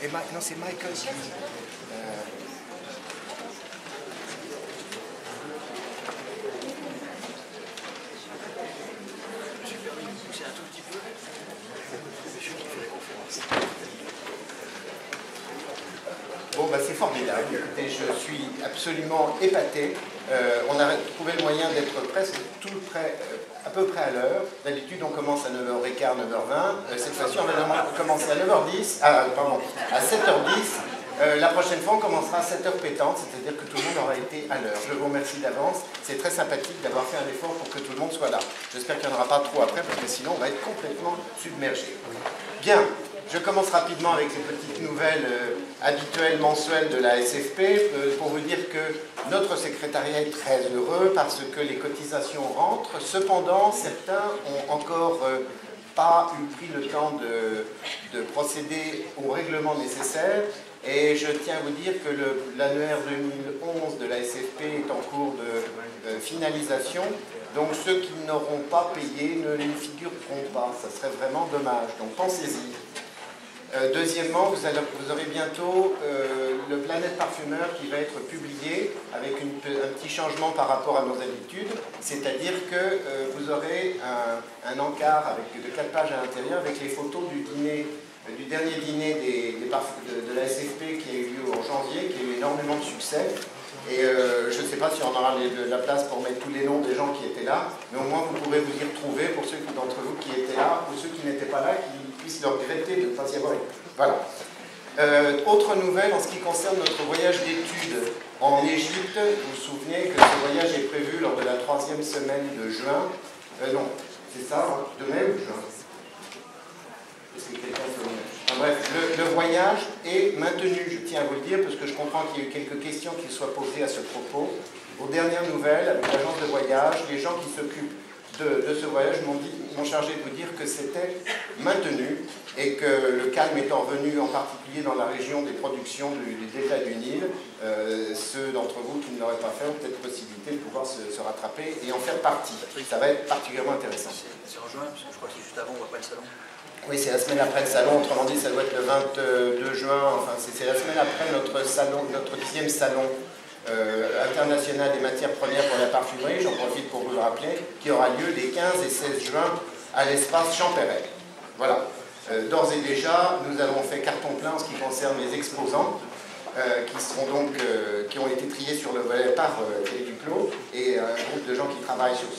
Et non, c'est Michael. J'ai permis de pousser un tout petit peu. Le monsieur qui fait la conférence. Bon, bah, c'est formidable. Écoutez, je suis absolument épaté. On a trouvé le moyen d'être presque à peu près à l'heure. D'habitude, on commence à 9h15, 9h20. Cette fois-ci, on va commencer à 9h10, à 7h10. La prochaine fois, on commencera à 7h pétante, c'est-à-dire que tout le monde aura été à l'heure. Je vous remercie d'avance. C'est très sympathique d'avoir fait un effort pour que tout le monde soit là. J'espère qu'il n'y en aura pas trop après, parce que sinon, on va être complètement submergé. Bien. Je commence rapidement avec les petites nouvelles habituelles mensuelles de la SFP pour vous dire que notre secrétariat est très heureux parce que les cotisations rentrent. Cependant, certains n'ont encore pas pris le temps de procéder au règlement nécessaire. Et je tiens à vous dire que l'annuaire 2011 de la SFP est en cours de finalisation. Donc ceux qui n'auront pas payé ne les figureront pas. Ça serait vraiment dommage. Donc pensez-y. Deuxièmement, vous aurez bientôt le Planète Parfumeur qui va être publié avec un petit changement par rapport à nos habitudes, c'est-à-dire que vous aurez un encart de 4 pages à l'intérieur avec les photos du dernier dîner de la SFP qui a eu lieu en janvier, qui a eu énormément de succès. Et je ne sais pas si on aura de la place pour mettre tous les noms des gens qui étaient là, mais au moins vous pourrez vous y retrouver pour ceux d'entre vous qui étaient là ou ceux qui n'étaient pas là, qui puissent leur regretter de ne pas y avoir été. Voilà. Autre nouvelle en ce qui concerne notre voyage d'études en Égypte. Vous vous souvenez que ce voyage est prévu lors de la 3e semaine de juin. Non, c'est ça, hein, de mai ou juin? Est-ce que quelqu'un peut... Bref, le voyage est maintenu, je tiens à vous le dire, parce que je comprends qu'il y a eu quelques questions qui soient posées à ce propos. Aux dernières nouvelles, avec l'agence de voyage, les gens qui s'occupent de ce voyage m'ont chargé de vous dire que c'était maintenu et que le calme étant revenu en particulier dans la région des productions du delta du Nil, ceux d'entre vous qui ne l'auraient pas fait ont peut-être possibilité de pouvoir se rattraper et en faire partie. Ça va être particulièrement intéressant. C'est en juin, parce que je crois que c'est juste avant ou après le salon. Oui, c'est la semaine après le salon, autrement dit, ça doit être le 22 juin, enfin c'est la semaine après notre 10e salon international des matières premières pour la parfumerie, j'en profite pour vous le rappeler, qui aura lieu les 15 et 16 juin à l'espace Champéret. Voilà. D'ores et déjà, nous avons fait carton plein en ce qui concerne les exposants, qui ont été triés sur le volet par Thierry Duclos et un groupe de gens qui travaillent sur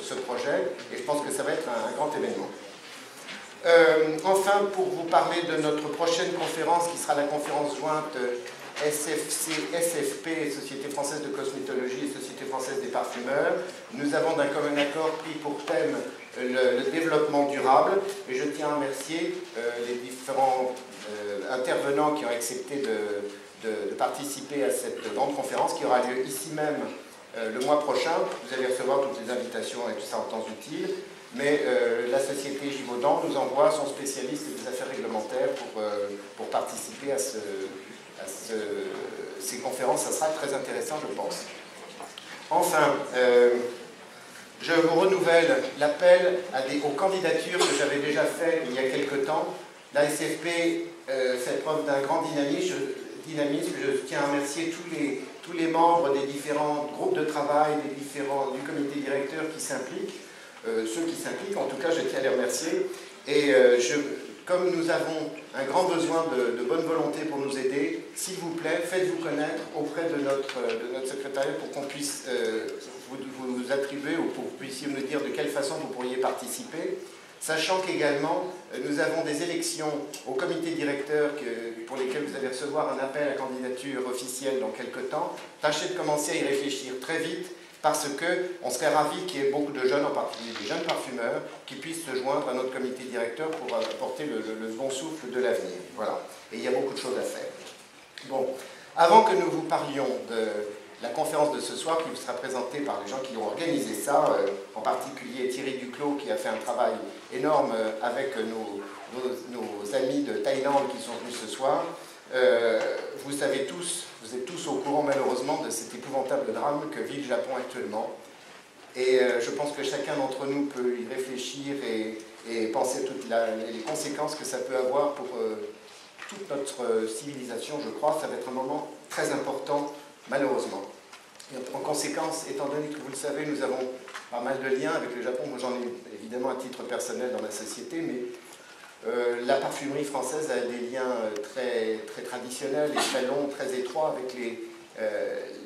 ce projet, et je pense que ça va être un grand événement. Enfin, pour vous parler de notre prochaine conférence, qui sera la conférence jointe SFP, Société Française de Cosmétologie et Société Française des Parfumeurs, nous avons d'un commun accord pris pour thème le développement durable, et je tiens à remercier les différents intervenants qui ont accepté de participer à cette grande conférence qui aura lieu ici même le mois prochain. Vous allez recevoir toutes les invitations et tout ça en temps utile. Mais la société Givaudan nous envoie son spécialiste des affaires réglementaires pour participer à ces conférences. Ça sera très intéressant, je pense. Enfin, je vous renouvelle l'appel aux candidatures que j'avais déjà fait il y a quelque temps. La SFP fait preuve d'un grand dynamisme. Je tiens à remercier tous les membres des différents groupes de travail, du comité directeur qui s'impliquent. Ceux qui s'impliquent, en tout cas, je tiens à les remercier. Et comme nous avons un grand besoin de bonne volonté pour nous aider, s'il vous plaît, faites-vous connaître auprès de notre secrétariat pour qu'on puisse vous attribuer ou pour que vous puissiez me dire de quelle façon vous pourriez participer. Sachant qu'également, nous avons des élections au comité directeur pour lesquelles vous allez recevoir un appel à candidature officielle dans quelques temps. Tâchez de commencer à y réfléchir très vite, parce qu'on serait ravis qu'il y ait beaucoup de jeunes, en particulier des jeunes parfumeurs, qui puissent se joindre à notre comité directeur pour apporter le bon souffle de l'avenir. Voilà. Et il y a beaucoup de choses à faire. Bon, avant que nous vous parlions de la conférence de ce soir, qui vous sera présentée par les gens qui ont organisé ça, en particulier Thierry Duclos, qui a fait un travail énorme avec nos amis de Thaïlande qui sont venus ce soir. Vous savez tous, vous êtes tous au courant malheureusement de cet épouvantable drame que vit le Japon actuellement. Et je pense que chacun d'entre nous peut y réfléchir et penser à toutes les conséquences que ça peut avoir toute notre civilisation, je crois. Ça va être un moment très important, malheureusement. Et en conséquence, étant donné que vous le savez, nous avons pas mal de liens avec le Japon. Moi, j'en ai évidemment à titre personnel dans ma société, mais la parfumerie française a des liens très, très traditionnels et très longs, très étroits avec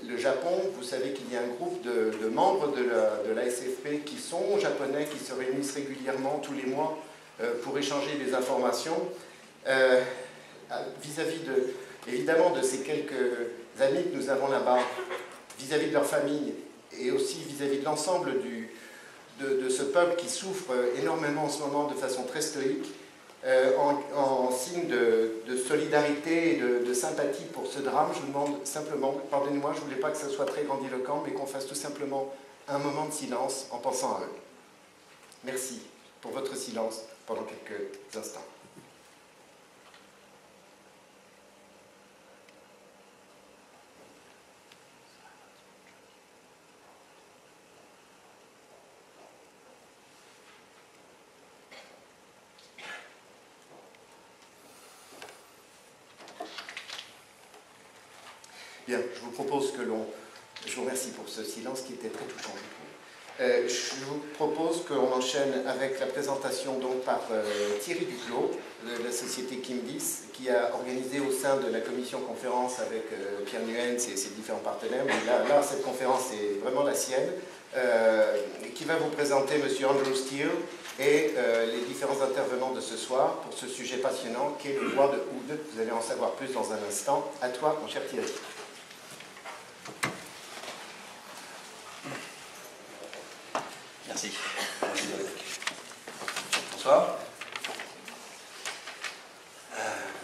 le Japon. Vous savez qu'il y a un groupe de membres de la SFP qui sont japonais, qui se réunissent régulièrement tous les mois pour échanger des informations vis-à-vis évidemment de ces quelques amis que nous avons là-bas, vis-à-vis de leur famille et aussi vis-à-vis de l'ensemble de ce peuple qui souffre énormément en ce moment de façon très stoïque, en signe de solidarité et de sympathie pour ce drame. Je vous demande simplement, pardonnez-moi, je ne voulais pas que ce soit très grandiloquent, mais qu'on fasse tout simplement un moment de silence en pensant à eux. Merci pour votre silence pendant quelques instants. Bien, je vous propose que je vous remercie pour ce silence qui était très touchant, je trouve. Je vous propose qu'on enchaîne avec la présentation donc par Thierry Duclos, de la société Kimdis, qui a organisé au sein de la commission conférence avec Pierre Nuens et ses différents partenaires, mais là cette conférence est vraiment la sienne, qui va vous présenter M. Andrew Steele et les différents intervenants de ce soir pour ce sujet passionnant qui est le bois de oud. Vous allez en savoir plus dans un instant. À toi, mon cher Thierry. Merci. Bonsoir.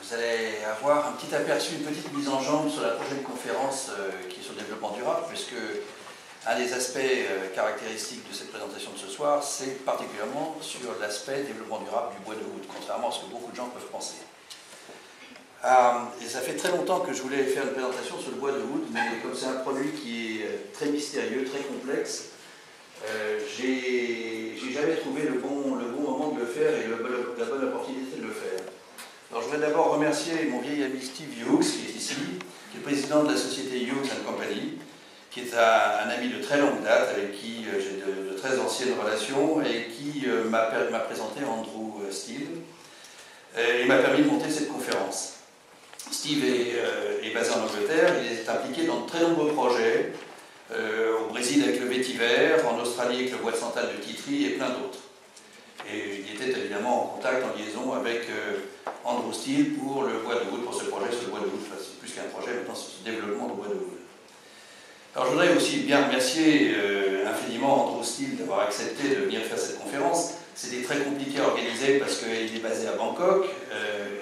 Vous allez avoir un petit aperçu, une petite mise en jambe sur la prochaine conférence qui est sur le développement durable, puisque un des aspects caractéristiques de cette présentation de ce soir, c'est particulièrement sur l'aspect développement durable du bois de oud, contrairement à ce que beaucoup de gens peuvent penser. Et ça fait très longtemps que je voulais faire une présentation sur le bois de oud, mais comme c'est un produit qui est très mystérieux, très complexe, j'ai jamais trouvé le bon moment de le faire et la bonne opportunité de le faire. Alors je voudrais d'abord remercier mon vieil ami Steve Hughes, qui est ici, qui est président de la société Hughes & Company, qui est un ami de très longue date, avec qui j'ai de très anciennes relations, et qui m'a présenté Andrew Steele, et m'a permis de monter cette conférence. Steve est basé en Angleterre, il est impliqué dans de très nombreux projets, au Brésil avec le vétiver, en Australie avec le bois de santal de Titri et plein d'autres. Et il était évidemment en contact, en liaison avec Andrew Steele pour le bois de oud, pour ce projet sur le bois de oud. Enfin, c'est plus qu'un projet, maintenant c'est ce développement du bois de oud. Alors je voudrais aussi bien remercier infiniment Andrew Steele d'avoir accepté de venir faire cette conférence. C'était très compliqué à organiser parce qu'il est basé à Bangkok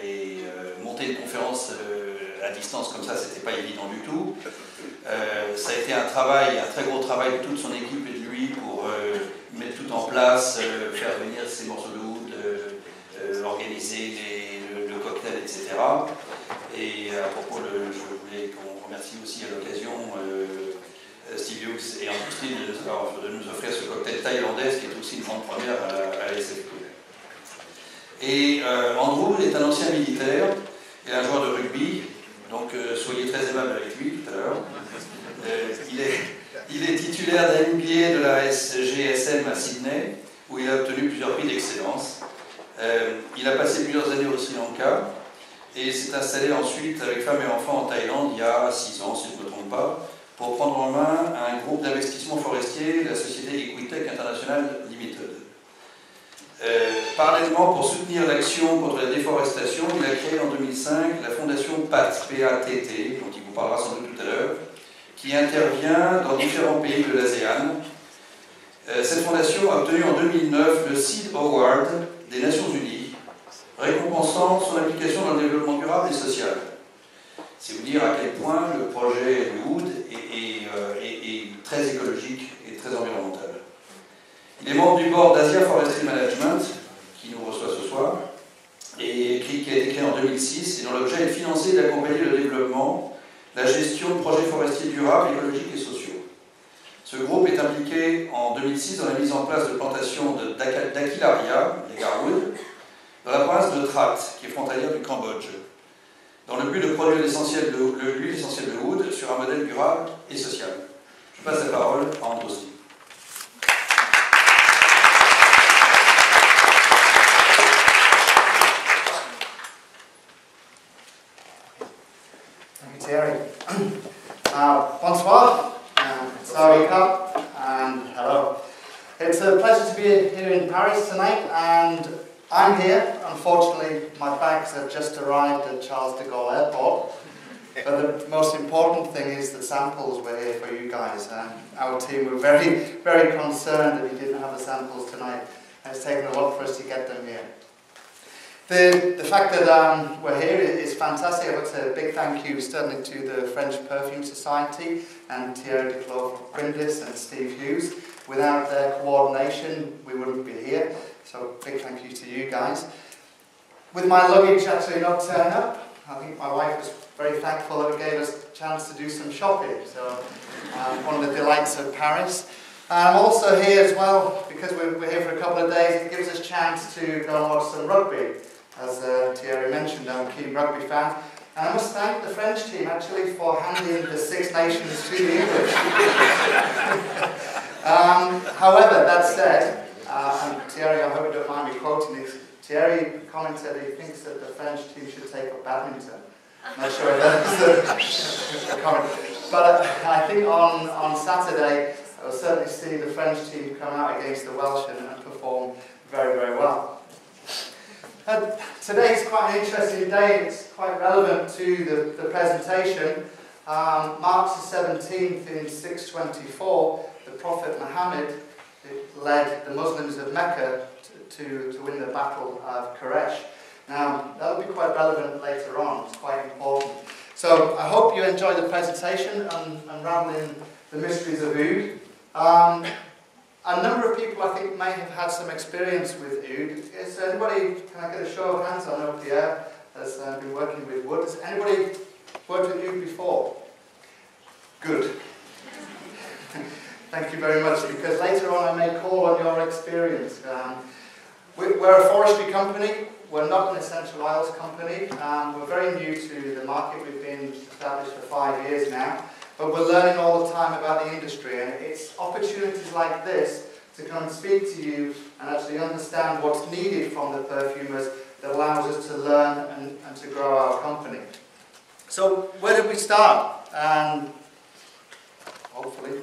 et monter une conférence à distance comme ça, c'était pas évident du tout. Ça a été un très gros travail de toute son équipe et de lui pour mettre tout en place, faire venir ces morceaux de oud, organiser le cocktail, etc. Et à propos, je voulais qu'on remercie aussi à l'occasion Steve Hughes et Andrew Steele de nous offrir ce cocktail thaïlandais, ce qui est aussi une grande première à la SFP. Et Andrew est un ancien militaire et un joueur de rugby, donc soyez très aimable avec lui tout à l'heure. Il est titulaire d'un MBA de la SGSM à Sydney, où il a obtenu plusieurs prix d'excellence. Il a passé plusieurs années au Sri Lanka et s'est installé ensuite avec femme et enfants en Thaïlande il y a 6 ans, si je ne me trompe pas, pour prendre en main un groupe d'investissement forestier, la société Equitech International Limited. Parallèlement, pour soutenir l'action contre la déforestation, il a créé en 2005 la fondation PAT, P-A-T-T, dont il vous parlera sans doute tout à l'heure, qui intervient dans différents pays de l'ASEAN. Cette fondation a obtenu en 2009 le Seed Award des Nations Unies, récompensant son implication dans le développement durable et social. C'est vous dire à quel point le projet du oud est très écologique et très environnemental. Il est membre du board d'Asia Forestry Management, qui nous reçoit ce soir, et qui a été créé en 2006, et dont l'objet est de financer et d'accompagner le développement, la gestion de projets forestiers durables, écologiques et sociaux. Ce groupe est impliqué en 2006 dans la mise en place de plantations d'Aquilaria, des Garwood, dans la province de Trat, qui est frontalière du Cambodge. dans le but de produire l'huile essentielle de oud sur un modèle durable et social. Je passe la parole à Androsti. Thank you, Thierry. Bonsoir, Sawadee Cup, and hello. It's a pleasure to be here in Paris tonight, and I'm here. Unfortunately, my bags have just arrived at Charles de Gaulle Airport. But the most important thing is the samples were here for you guys. Our team were very, very concerned that we didn't have the samples tonight. It's taken a lot for us to get them here. The fact that we're here is fantastic. I want to say a big thank you certainly to the French Perfume Society and Thierry Declos and Steve Hughes. Without their coordination, we wouldn't be here. So big thank you to you guys. With my luggage actually not turning up, I think my wife was very thankful that it gave us a chance to do some shopping. So one of the delights of Paris. I'm also here as well because we're here for a couple of days. It gives us a chance to go and watch some rugby. As Thierry mentioned, I'm a keen rugby fan. And I must thank the French team actually for handing the Six Nations to the English. However, that said, and Thierry, I hope you don't mind me quoting this, Thierry commented he thinks that the French team should take up badminton. I'm not sure if that's a comment. But I think on Saturday, I will certainly see the French team come out against the Welsh and perform very, very well. Today is quite an interesting day. It's quite relevant to the presentation. March the 17th in 624, the Prophet Muhammad led the Muslims of Mecca to win the Battle of Quraysh. Now, that will be quite relevant later on. It's quite important. So, I hope you enjoy the presentation and unraveling the mysteries of oud. A number of people, I think, may have had some experience with oud. Is anybody, can I get a show of hands? I know Pierre has been working with wood. Has anybody worked with oud before? Good. Thank you very much, because later on I may call on your experience. We're a forestry company. We're not an essential oils company. We're very new to the market. We've been established for 5 years now. But we're learning all the time about the industry, and it's opportunities like this to come and speak to you and actually understand what's needed from the perfumers that allows us to learn and to grow our company. So where did we start? Hopefully,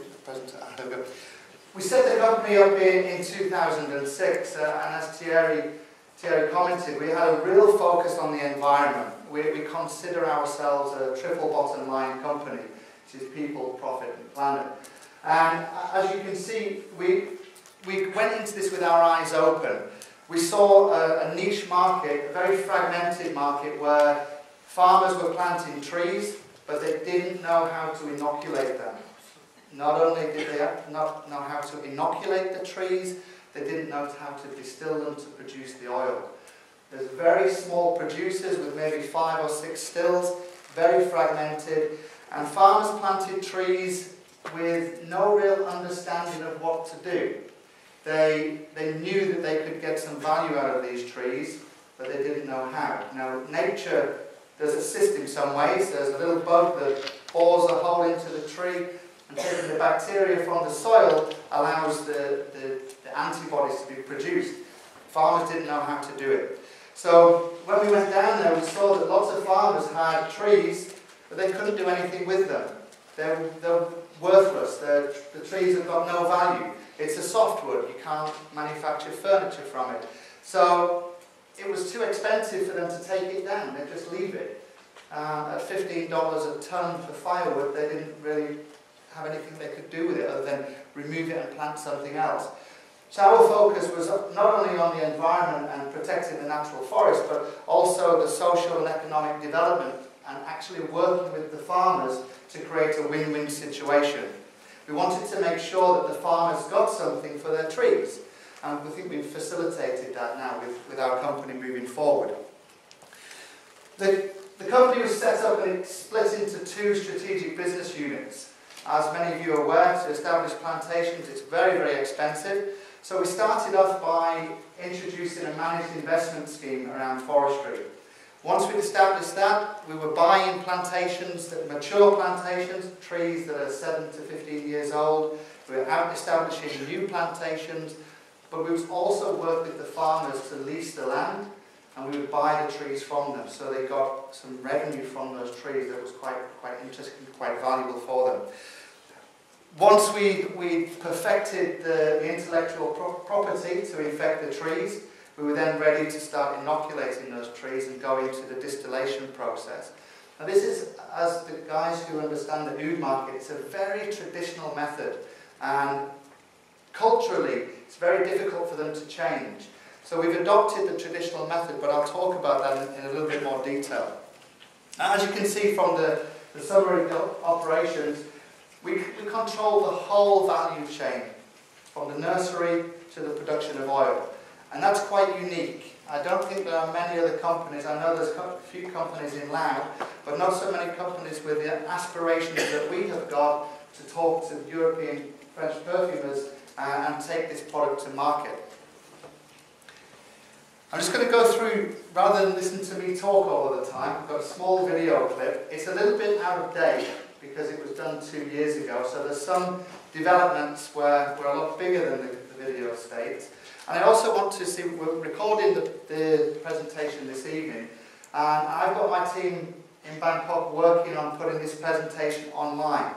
we set the company up in 2006, and as Thierry commented, we had a real focus on the environment. We consider ourselves a triple bottom line company. Is people, profit and planet. And as you can see, we went into this with our eyes open. We saw a niche market, a very fragmented market where farmers were planting trees, but they didn't know how to inoculate them. Not only did they not know how to inoculate the trees, they didn't know how to distill them to produce the oil. There's very small producers with maybe 5 or 6 stills, very fragmented. And farmers planted trees with no real understanding of what to do. They knew that they could get some value out of these trees, but they didn't know how. Now, nature does assist in some ways. There's a little bug that bores a hole into the tree, and taking the bacteria from the soil allows the antibodies to be produced. Farmers didn't know how to do it. So when we went down there, we saw that lots of farmers had trees, but they couldn't do anything with them. They're worthless. The trees have got no value. It's a softwood. You can't manufacture furniture from it. So it was too expensive for them to take it down. They just leave it. At $15 a ton for firewood, they didn't really have anything they could do with it other than remove it and plant something else. So our focus was not only on the environment and protecting the natural forest, but also the social and economic development and actually working with the farmers to create a win-win situation. We wanted to make sure that the farmers got something for their trees, and we think we've facilitated that now with our company moving forward. The company was set up and it's split into 2 strategic business units. As many of you are aware, to establish plantations it's very, very expensive. So we started off by introducing a managed investment scheme around forestry. Once we'd established that, we were buying plantations, mature plantations, trees that are 7 to 15 years old. We were out establishing new plantations, but we would also work with the farmers to lease the land, and we would buy the trees from them. So they got some revenue from those trees that was quite interesting, quite valuable for them. Once we perfected the intellectual property to infect the trees, we were then ready to start inoculating those trees and go into the distillation process. Now this is, as the guys who understand the oud market, it's a very traditional method, and culturally it's very difficult for them to change. So we've adopted the traditional method, but I'll talk about that in a little bit more detail. As you can see from the summary operations, we control the whole value chain, from the nursery to the production of oil. And that's quite unique. I don't think there are many other companies. I know there's a few companies in Laos, but not so many companies with the aspirations that we have got to talk to European French perfumers and take this product to market. I'm just going to go through, rather than listen to me talk all of the time, I've got a small video clip. It's a little bit out of date because it was done 2 years ago, so there's some developments where we're a lot bigger than the video states. And I also want to see, we're recording the presentation this evening, and I've got my team in Bangkok working on putting this presentation online.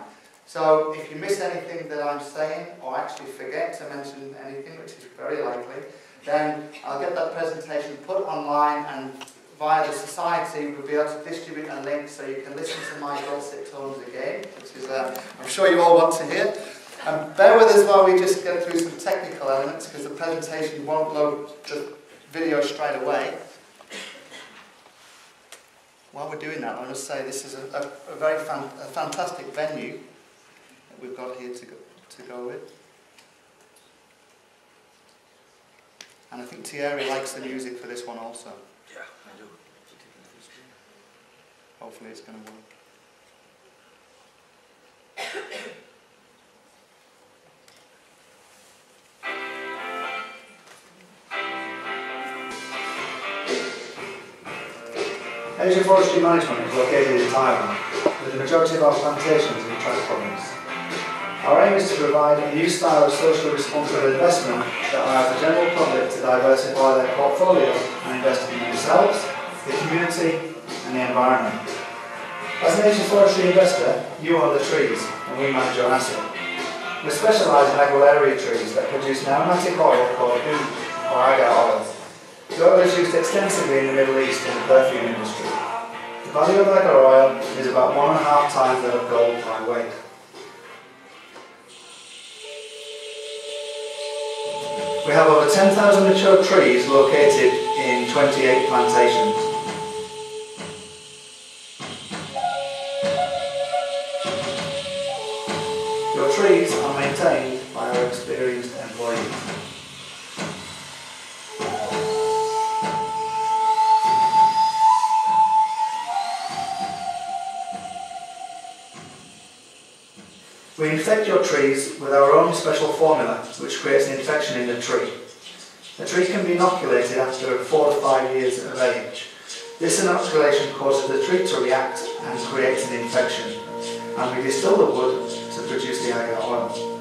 So if you miss anything that I'm saying, or actually forget to mention anything, which is very likely, then I'll get that presentation put online, and via the society we'll be able to distribute a link so you can listen to my dulcet tones again, which is I'm sure you all want to hear. Bear with us while we just get through some technical elements, because the presentation won't load the video straight away. While we're doing that, I must say this is a very fantastic venue that we've got here to go with. And I think Thierry likes the music for this one also. Yeah, I do. Hopefully it's going to work. Asia Forestry Management is located in Thailand, with the majority of our plantations in Trans Province. Our aim is to provide a new style of socially responsible investment that allows the general public to diversify their portfolio and invest in themselves, the community and the environment. As an Asia Forestry investor, you own the trees and we manage your asset. We specialise in aguileria trees that produce an aromatic oil called oud, or agate oil. The oil is used extensively in the Middle East in the perfume industry. The value of agate oil is about 1.5 times that of gold by weight. We have over 10,000 mature trees located in 28 plantations. Your trees are maintained by our experienced employees. We infect your trees with our own special formula, which creates an infection in the tree. The tree can be inoculated after 4 to 5 years of age. This inoculation causes the tree to react and creates an infection, and we distill the wood to produce the agate oil.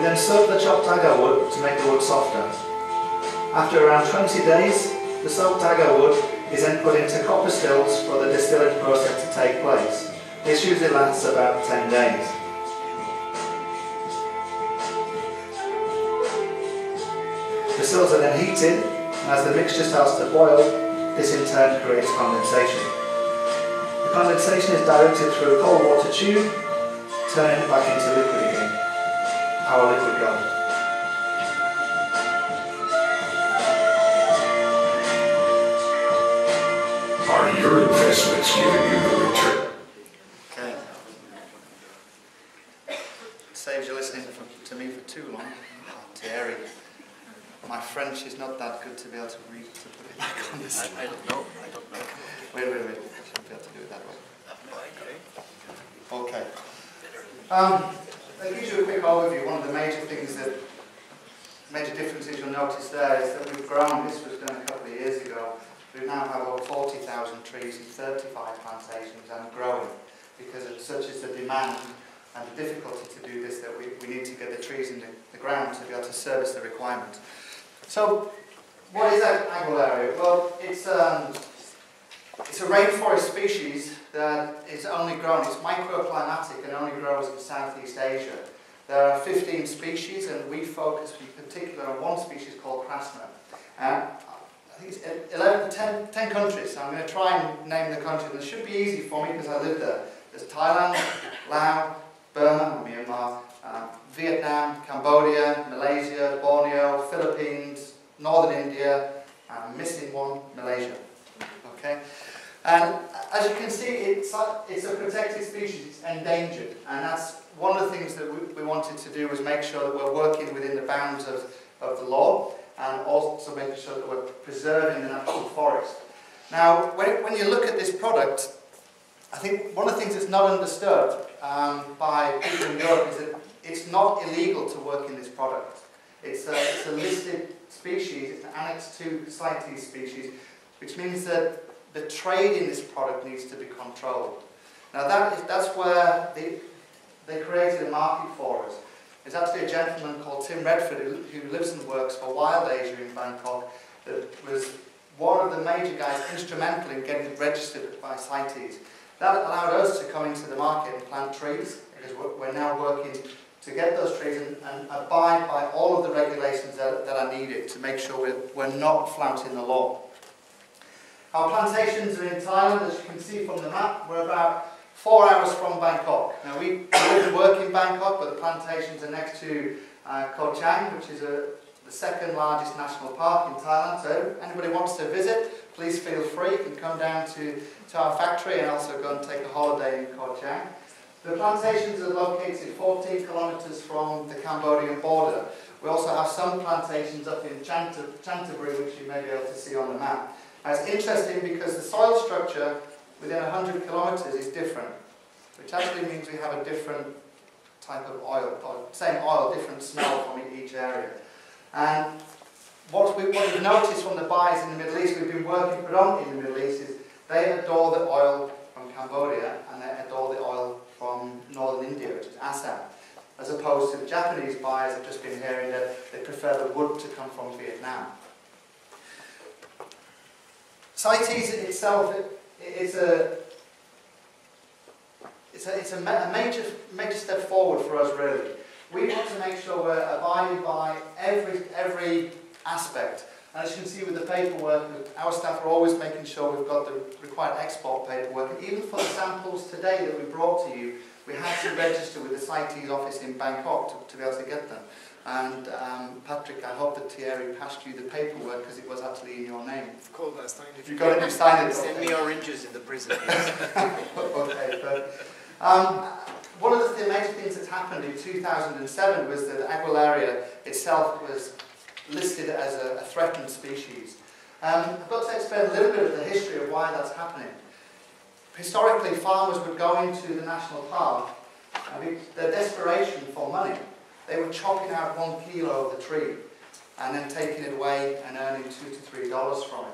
We then soak the chopped agate wood to make the wood softer. After around 20 days, the soaked agar wood is then put into copper stills for the distilling process to take place. This usually lasts about 10 days. The stills are then heated, and as the mixture starts to boil, this in turn creates condensation. The condensation is directed through a cold water tube, turning it back into liquid again. Our liquid gold. Are your investments giving you the return? Okay. Saves you listening to me for too long. Oh, Thierry. My French is not that good to be able to read, to put it back on this. I don't know. Wait. I should be able to do it that way. Okay. That gives you a quick overview. One of the major differences you'll notice there is that we've grown. This was done a couple of years ago. We now have over 40,000 trees in 35 plantations and growing, because such is the demand and the difficulty to do this that we need to get the trees in the ground to be able to service the requirement. So, what is Aguilaria? Well, it's a rainforest species that is only grown, it's microclimatic and only grows in Southeast Asia. There are 15 species, and we focus in particular on one species called Krasna. I think it's 10 countries, so I'm going to try and name the countries, and it should be easy for me because I live there. There's Thailand, Laos, Burma, Myanmar, Vietnam, Cambodia, Malaysia, Borneo, Philippines, Northern India, and missing one, Malaysia. Okay? And as you can see, it's a protected species, it's endangered, and that's one of the things that we wanted to do, was make sure that we're working within the bounds of the law, and also making sure that we're preserving the natural forest. Now, when you look at this product, I think one of the things that's not understood by people in Europe is that it's not illegal to work in this product. It's a listed species, it's an Annex II CITES species, which means that the trade in this product needs to be controlled. Now that's where they created a market for us. There's actually a gentleman called Tim Redford who lives and works for Wild Asia in Bangkok that was one of the major guys instrumental in getting it registered by CITES. That allowed us to come into the market and plant trees, because we're now working to get those trees and abide by all of the regulations that are needed to make sure we're not flouting the law. Our plantations are in Thailand, as you can see from the map. We're about 4 hours from Bangkok. Now we live and work in Bangkok, but the plantations are next to Koh Chang, which is the second largest national park in Thailand. So if anybody wants to visit, please feel free. You can come down to our factory and also go and take a holiday in Koh Chang. The plantations are located 14 kilometres from the Cambodian border. We also have some plantations up in Chantaburi, which you may be able to see on the map. Now it's interesting because the soil structure within 100 kilometres is different, which actually means we have a different type of oil, or same oil, different smell from each area. And what we've noticed from the buyers in the Middle East, we've been working predominantly in the Middle East, is they adore the oil from Cambodia and they adore the oil from northern India, which is Assam, as opposed to the Japanese buyers have just been hearing that they prefer the wood to come from Vietnam. CITES itself is a major step forward for us, really. We want to make sure we're abiding by every aspect. And as you can see with the paperwork, our staff are always making sure we've got the required export paperwork. And even for the samples today that we brought to you, we had to register with the CITES office in Bangkok to be able to get them. And Patrick, I hope that Thierry passed you the paperwork because it was actually in your name. Of course, I signed it. You've got it, you signed it. Send me oranges in the prison. Okay, but one of the major things that happened in 2007 was that Aguilaria itself was listed as a threatened species. I've got to explain a little bit of the history of why that's happening. Historically, farmers would go into the national park, and their desperation for money, they were chopping out 1 kilo of the tree and then taking it away and earning $2 to $3 from it.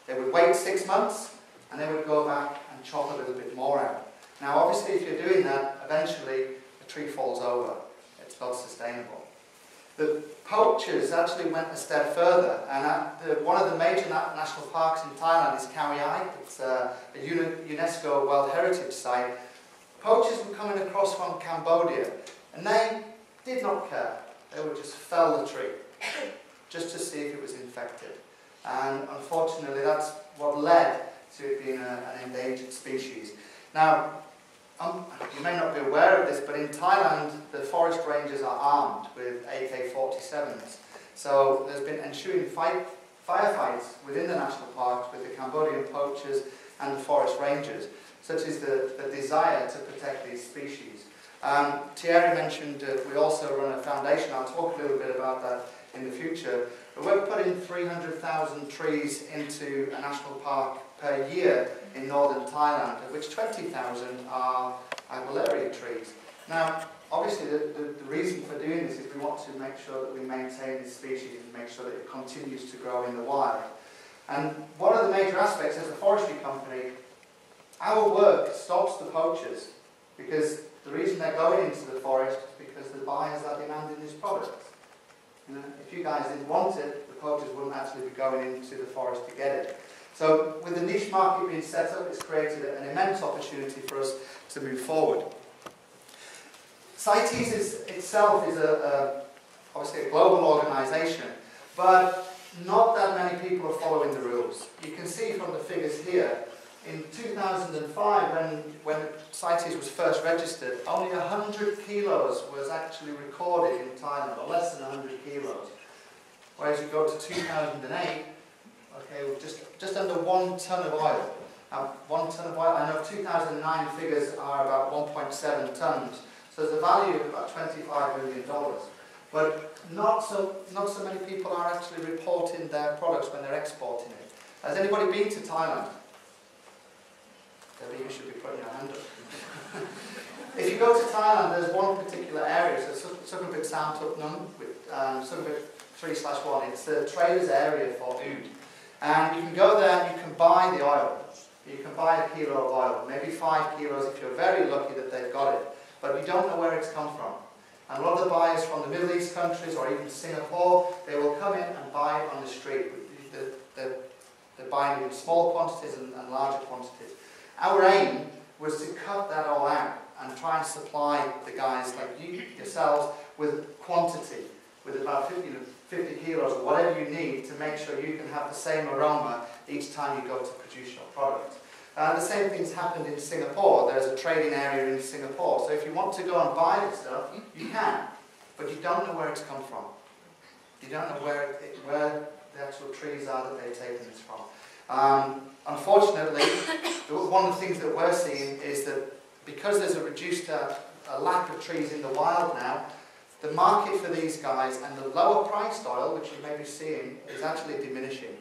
They would wait 6 months and they would go back and chop a little bit more out. Now obviously if you're doing that, eventually the tree falls over. It's not sustainable. The poachers actually went a step further, and one of the major national parks in Thailand is Khao Yai. It's a UNESCO World Heritage Site. Poachers were coming across from Cambodia, and they did not care. They would just fell the tree, just to see if it was infected. And unfortunately, that's what led to it being an endangered species. Now, you may not be aware of this, but in Thailand, the forest rangers are armed with AK-47s. So there's been ensuing firefights within the national parks with the Cambodian poachers and the forest rangers, such as the desire to protect these species. Thierry mentioned we also run a foundation. I'll talk a little bit about that in the future. But we're putting 300,000 trees into a national park per year in northern Thailand, of which 20,000 are Agalaria trees. Now, obviously the reason for doing this is we want to make sure that we maintain this species and make sure that it continues to grow in the wild. And one of the major aspects as a forestry company, our work stops the poachers, because the reason they're going into the forest is because the buyers are demanding this product. You know, if you guys didn't want it, the poachers wouldn't actually be going into the forest to get it. So with the niche market being set up, it's created an immense opportunity for us to move forward. CITES itself is obviously a global organisation, but not that many people are following the rules. You can see from the figures here, in 2005, when CITES was first registered, only 100 kilos was actually recorded in Thailand, or less than 100 kilos. Whereas you go to 2008, okay, with just under 1 ton of oil. 1 ton of oil, I know 2009 figures are about 1.7 tons, so there's a value of about $25 million. But not so many people are actually reporting their products when they're exporting it. Has anybody been to Thailand? Debbie, you should be putting your hand up. If you go to Thailand, there's one particular area, so Sukhumvit Samtup Nung, with Sukhumvit 3/1, it's the traders area for oud. And you can go there and you can buy the oil. You can buy a kilo of oil, maybe 5 kilos if you're very lucky that they've got it. But you don't know where it's come from. And a lot of the buyers from the Middle East countries or even Singapore, they will come in and buy it on the street. They're buying in small quantities and larger quantities. Our aim was to cut that all out and try and supply the guys like you yourselves with quantity, with about 50 kilos or whatever you need to make sure you can have the same aroma each time you go to produce your product. The same thing's happened in Singapore. There's a trading area in Singapore. So if you want to go and buy this stuff, you can, but you don't know where it's come from. You don't know where the actual trees are that they've taken this from. Unfortunately, one of the things that we're seeing is that because there's a lack of trees in the wild now, the market for these guys and the lower priced oil, which you may be seeing, is actually diminishing.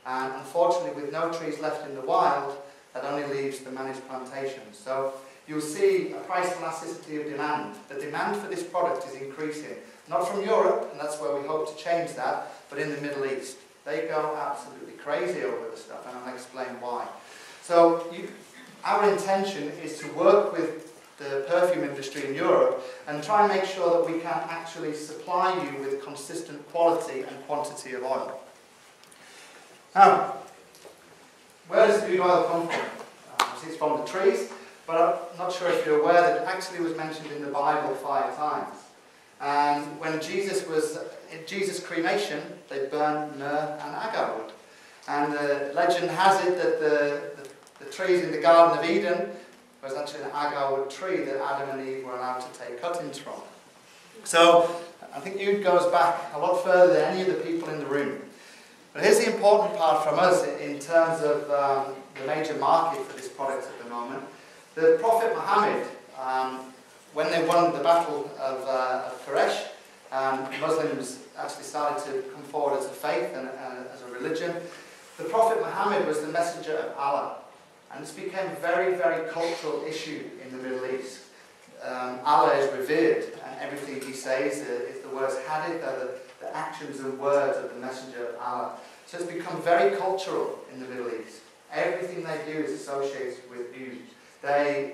And unfortunately, with no trees left in the wild, that only leaves the managed plantations. So you'll see a price elasticity of demand. The demand for this product is increasing. Not from Europe, and that's where we hope to change that, but in the Middle East. They go absolutely crazy over the stuff, and I'll explain why. So our intention is to work with the perfume industry in Europe and try and make sure that we can actually supply you with consistent quality and quantity of oil. Now, where does the oil come from? Obviously it's from the trees, but I'm not sure if you're aware that it actually was mentioned in the Bible 5 times. And when Jesus was in Jesus' cremation, they burned myrrh and agar wood. And the legend has it that the trees in the Garden of Eden was actually an agar wood tree that Adam and Eve were allowed to take cuttings from. So I think oud goes back a lot further than any of the people in the room. But here's the important part from us in terms of the major market for this product at the moment. The Prophet Muhammad, when they won the battle of Quraysh, Muslims actually started to come forward as a faith and as a religion. The Prophet Muhammad was the messenger of Allah. And this became a very, very cultural issue in the Middle East. Allah is revered, and everything he says is the words hadith, the actions and words of the messenger of Allah. So it's become very cultural in the Middle East. Everything they do is associated with oud.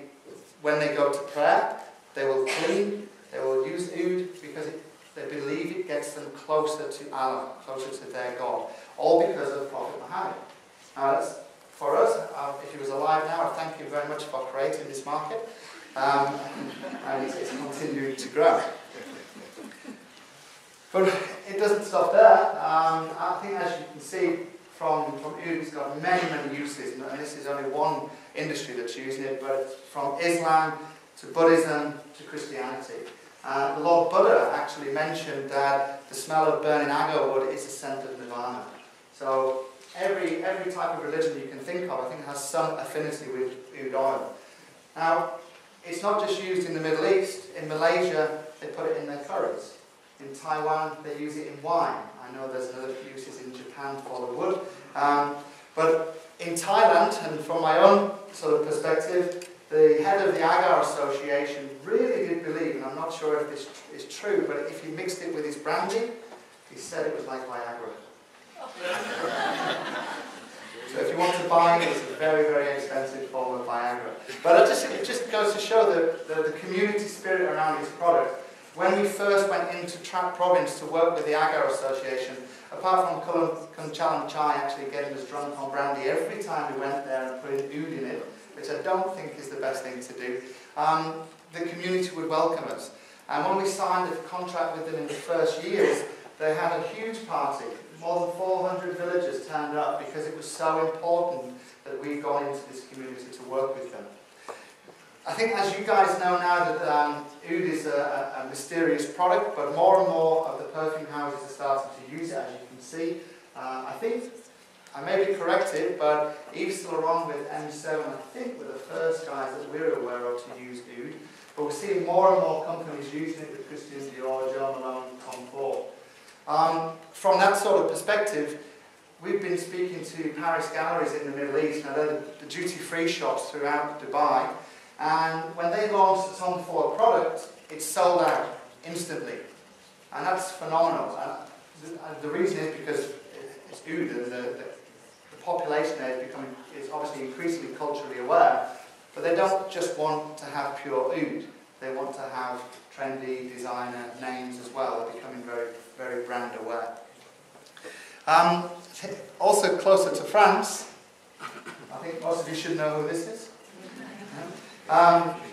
When they go to prayer, they will clean, they will use oud, because They believe it gets them closer to Allah, closer to their God, all because of Prophet Muhammad. Now, for us, if he was alive now, I thank you very much for creating this market, and it's continuing to grow. But it doesn't stop there. I think, as you can see from oud, it's got many, many uses, and this is only one industry that's using it, but from Islam to Buddhism to Christianity. The Lord Buddha actually mentioned that the smell of burning agar wood is a scent of nirvana. So every type of religion you can think of, I think, has some affinity with oud oil. Now, it's not just used in the Middle East. In Malaysia, they put it in their curries. In Taiwan, they use it in wine. I know there's other uses in Japan for the wood. But in Thailand, and from my own sort of perspective, the head of the Agar Association really did believe, and I'm not sure if this is true, but if he mixed it with his brandy, he said it was like Viagra. So if you want to buy it, it's a very, very expensive form of Viagra. But it just goes to show the community spirit around this product. When we first went into Trak province to work with the Agar Association, apart from Kunchalam Chai actually getting us drunk on brandy every time we went there and putting oud in it, which I don't think is the best thing to do, the community would welcome us. And when we signed a contract with them in the first years, they had a huge party. More than 400 villagers turned up because it was so important that we'd gone into this community to work with them. I think, as you guys know now, that oud is a mysterious product, but more and more of the perfume houses are starting to use it, as you can see. I think, I may be corrected, but Yves Saint Laurent with M7, I think, were the first guys that we're aware of to use oud. But we're seeing more and more companies using it with Christian Dior, Jo Malone, Tom Ford. From that sort of perspective, we've been speaking to Paris galleries in the Middle East. Now, they're the duty-free shops throughout Dubai. And when they launched the Tom Ford product, it sold out instantly. And that's phenomenal. And the reason is because it's oud, and the population there is obviously increasingly culturally aware, but they don't just want to have pure oud. They want to have trendy designer names as well. They're becoming very, very brand aware. Also closer to France, I think most of you should know who this is.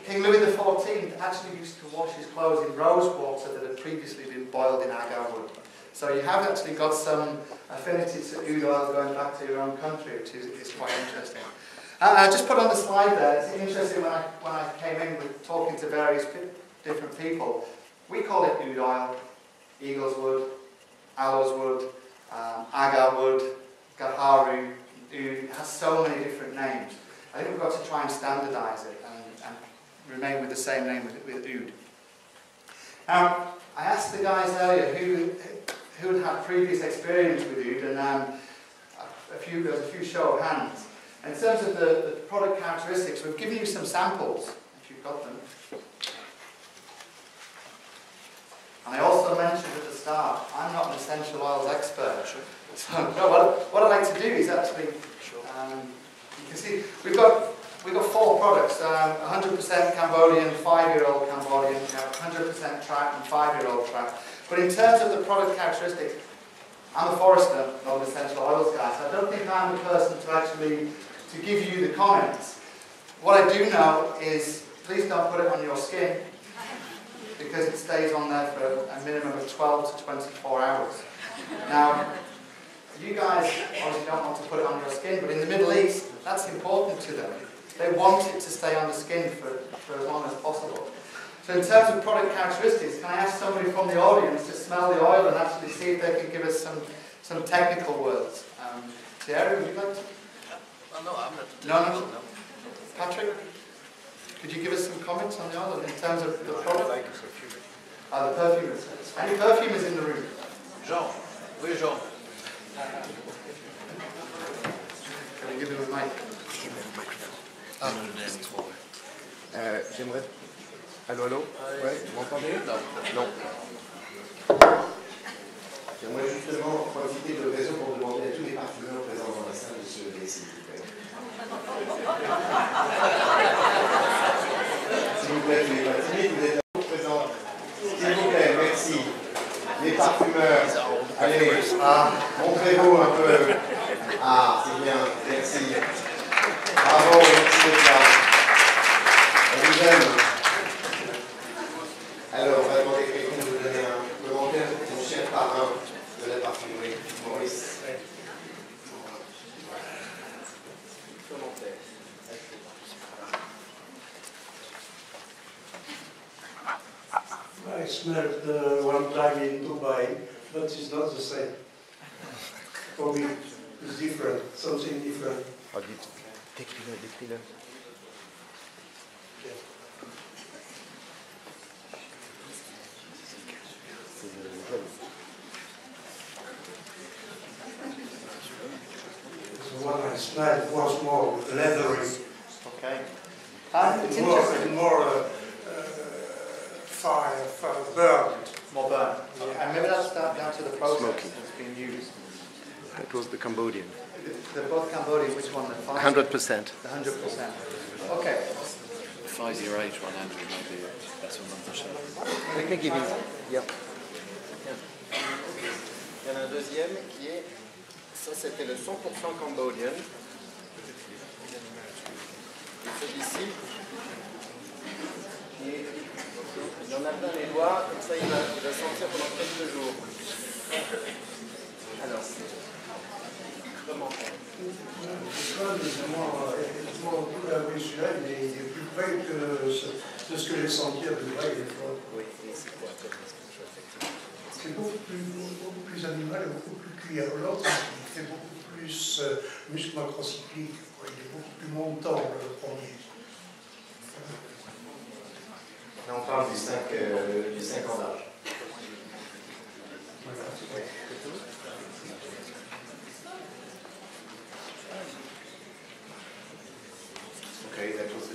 King Louis XIV actually used to wash his clothes in rose water that had previously been boiled in agar wood. So you have actually got some affinity to oud oil going back to your own country, which is quite interesting. I just put on the slide there, it's interesting when I came in with talking to various different people, we call it oud oil, eagle's wood, aloes wood, agar wood, gaharu, oud. It has so many different names. I think we've got to try and standardise it and remain with the same name with oud. Now, I asked the guys earlier who had previous experience with oud, and there was a few show of hands. And in terms of the product characteristics, we've given you some samples, if you've got them. And I also mentioned at the start, I'm not an essential oils expert. So no, what I'd like to do is actually, you can see, we've got 4 products, 100% Cambodian, 5-year-old Cambodian, 100% Trak and 5-year-old Trak. But in terms of the product characteristics, I'm a forester, not an essential oils guy, so I don't think I'm the person to actually give you the comments. What I do know is, please don't put it on your skin, because it stays on there for a minimum of 12 to 24 hours. Now, you guys obviously don't want to put it on your skin, but in the Middle East, that's important to them. They want it to stay on the skin for as long as possible. So in terms of product characteristics, can I ask somebody from the audience to smell the oil and actually see if they can give us some technical words? Thierry, would you like to? No, I'm not. No. Patrick, could you give us some comments on the oil in terms of the product? I like perfume. The perfumers. Any perfumers in the room? Jean. Oui, Jean. Can we give him a mic? J'aimerais... Allô, allô? Ouais, vous m'entendez? Non. J'aimerais justement profiter de l'occasion pour demander à tous les parfumeurs présents dans la salle de se lever, s'il vous plaît. S'il vous plaît, vous n'êtes pas timide, vous êtes à vous présent. S'il vous plaît, merci. parfumeurs, allez, montrez-vous un peu. Ah, c'est bien, merci. Bravo, merci d'être là. On vous aime. Alors, on va demander à quelqu'un de nous donner un commentaire, mon cher parrain de la parfumerie, Maurice. Commentaire. I smelled one time in Dubai, but it's not the same. For me, it's different, something different. Oh, décris-le, décris-le. The one I smelled was more leathery. Okay. It's more, interesting. more fire, burnt. More burn. Yeah. And maybe that's down to the process Smoky. that's been used. That was the Cambodian. They're both Cambodian. Which one? The 100%. The 100%. Okay. 508 100 maybe that's 100%. I can give you. Yeah. Il y en a un deuxième qui est, ça c'était le 100% cambodien. Et celui-ci, qui est, il en a plein les doigts, comme ça il va sentir pendant quelques jours. Alors, comment faire? Celui-là, il est plus près de ce que j'ai senti à Dubaï des fois. Oui, c'est quoi? C'est beaucoup plus animal et beaucoup plus cuir. L'autre, il fait beaucoup plus muscle macrocyclique. Il est beaucoup plus montant, le premier. Là, on parle du 5 ans d'âge. Voilà. Oui. Okay, that was the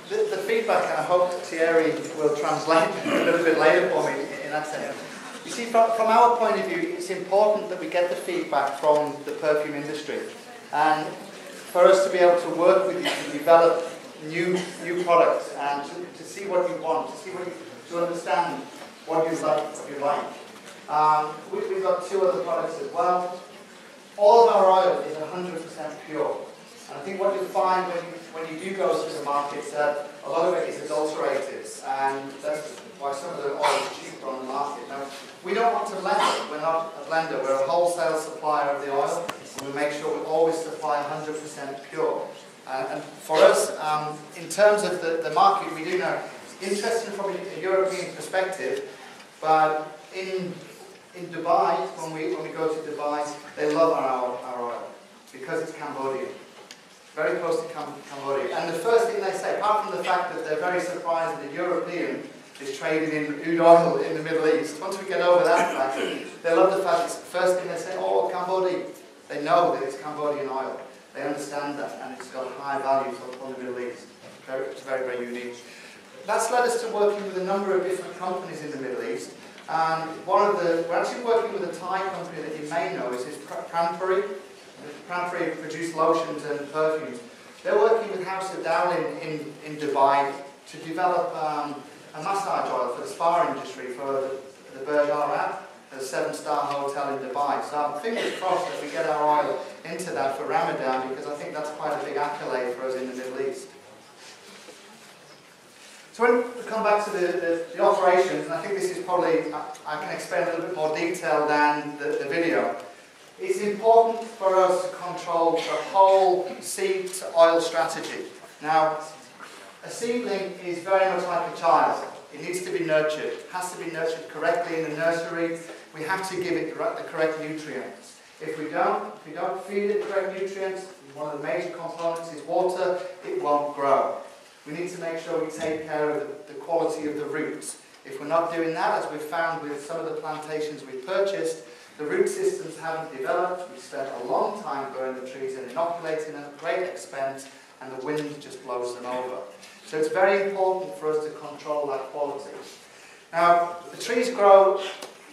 the feedback, I hope Thierry will translate a little bit later for me in that sense. You see, from our point of view, it's important that we get the feedback from the perfume industry. And for us to be able to work with you to develop new products and to see what you want, to understand what you like. We've got 2 other products as well. All of our oil is 100% pure. And I think what you'll find when you do go to the market is that a lot of it is adulterated, and that's why some of the oil is cheaper on the market. Now, we don't want to blend it. We're not a blender. We're a wholesale supplier of the oil, and we make sure we always supply 100% pure. And for us, in terms of the market, we do know it's interesting from a European perspective, but in Dubai, when we go to Dubai, they love our oil because it's Cambodian. Very close to Cambodia. And the first thing they say, apart from the fact that they're very surprised that a European is trading in oud oil in the Middle East, once we get over that fact, they love the fact it's the first thing they say, oh, Cambodia. They know that it's Cambodian oil. They understand that, and it's got a high value for the Middle East. It's very, very unique. That's led us to working with a number of different companies in the Middle East. And we're actually working with a Thai company that you may know, is Pranpuri. Pranpuri produce lotions and perfumes. They're working with House of Dowling in Dubai to develop a massage oil for the spa industry for the Burj Al Arab, a 7-star hotel in Dubai. So fingers crossed that we get our oil into that for Ramadan, because I think that's quite a big accolade for us in the Middle East. So when we come back to the operations, and I think this is probably, I can explain a little bit more detail than the video. It's important for us to control the whole seed to oil strategy. Now, a seedling is very much like a child. It needs to be nurtured. It has to be nurtured correctly in the nursery. We have to give it the correct nutrients. If we don't feed it the correct nutrients, one of the major components is water, it won't grow. We need to make sure we take care of the quality of the roots. If we're not doing that, as we've found with some of the plantations we've purchased, the root systems haven't developed. We've spent a long time growing the trees and inoculating them at great expense, and the wind just blows them over. So it's very important for us to control that quality. Now, the trees grow,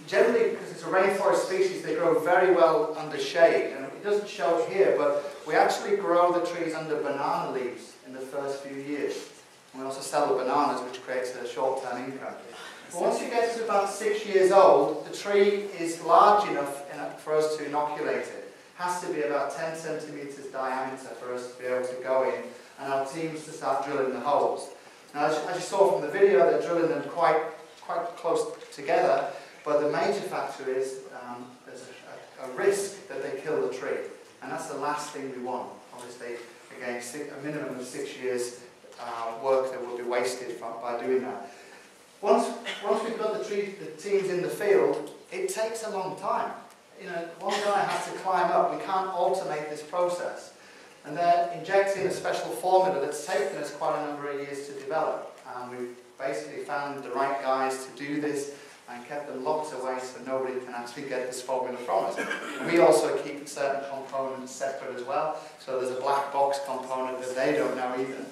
generally because it's a rainforest species, they grow very well under shade. And it doesn't show it here, but we actually grow the trees under banana leaves in the first few years. And we also sell the bananas, which creates a short-term income. But once you get to about 6 years old, the tree is large enough for us to inoculate it. It has to be about 10 centimetres diameter for us to be able to go in and our teams to start drilling the holes. Now, as you saw from the video, they're drilling them quite close together, but the major factor is there's a risk that they kill the tree, and that's the last thing we want. Obviously, again, a minimum of 6 years work that will be wasted by doing that. Once we've got the teams in the field, it takes a long time. You know, one guy has to climb up. We can't automate this process. And they're injecting a special formula that's taken us quite a number of years to develop. And we've basically found the right guys to do this and kept them locked away so nobody can actually get this formula from us. And we also keep certain components separate as well. So there's a black box component that they don't know either.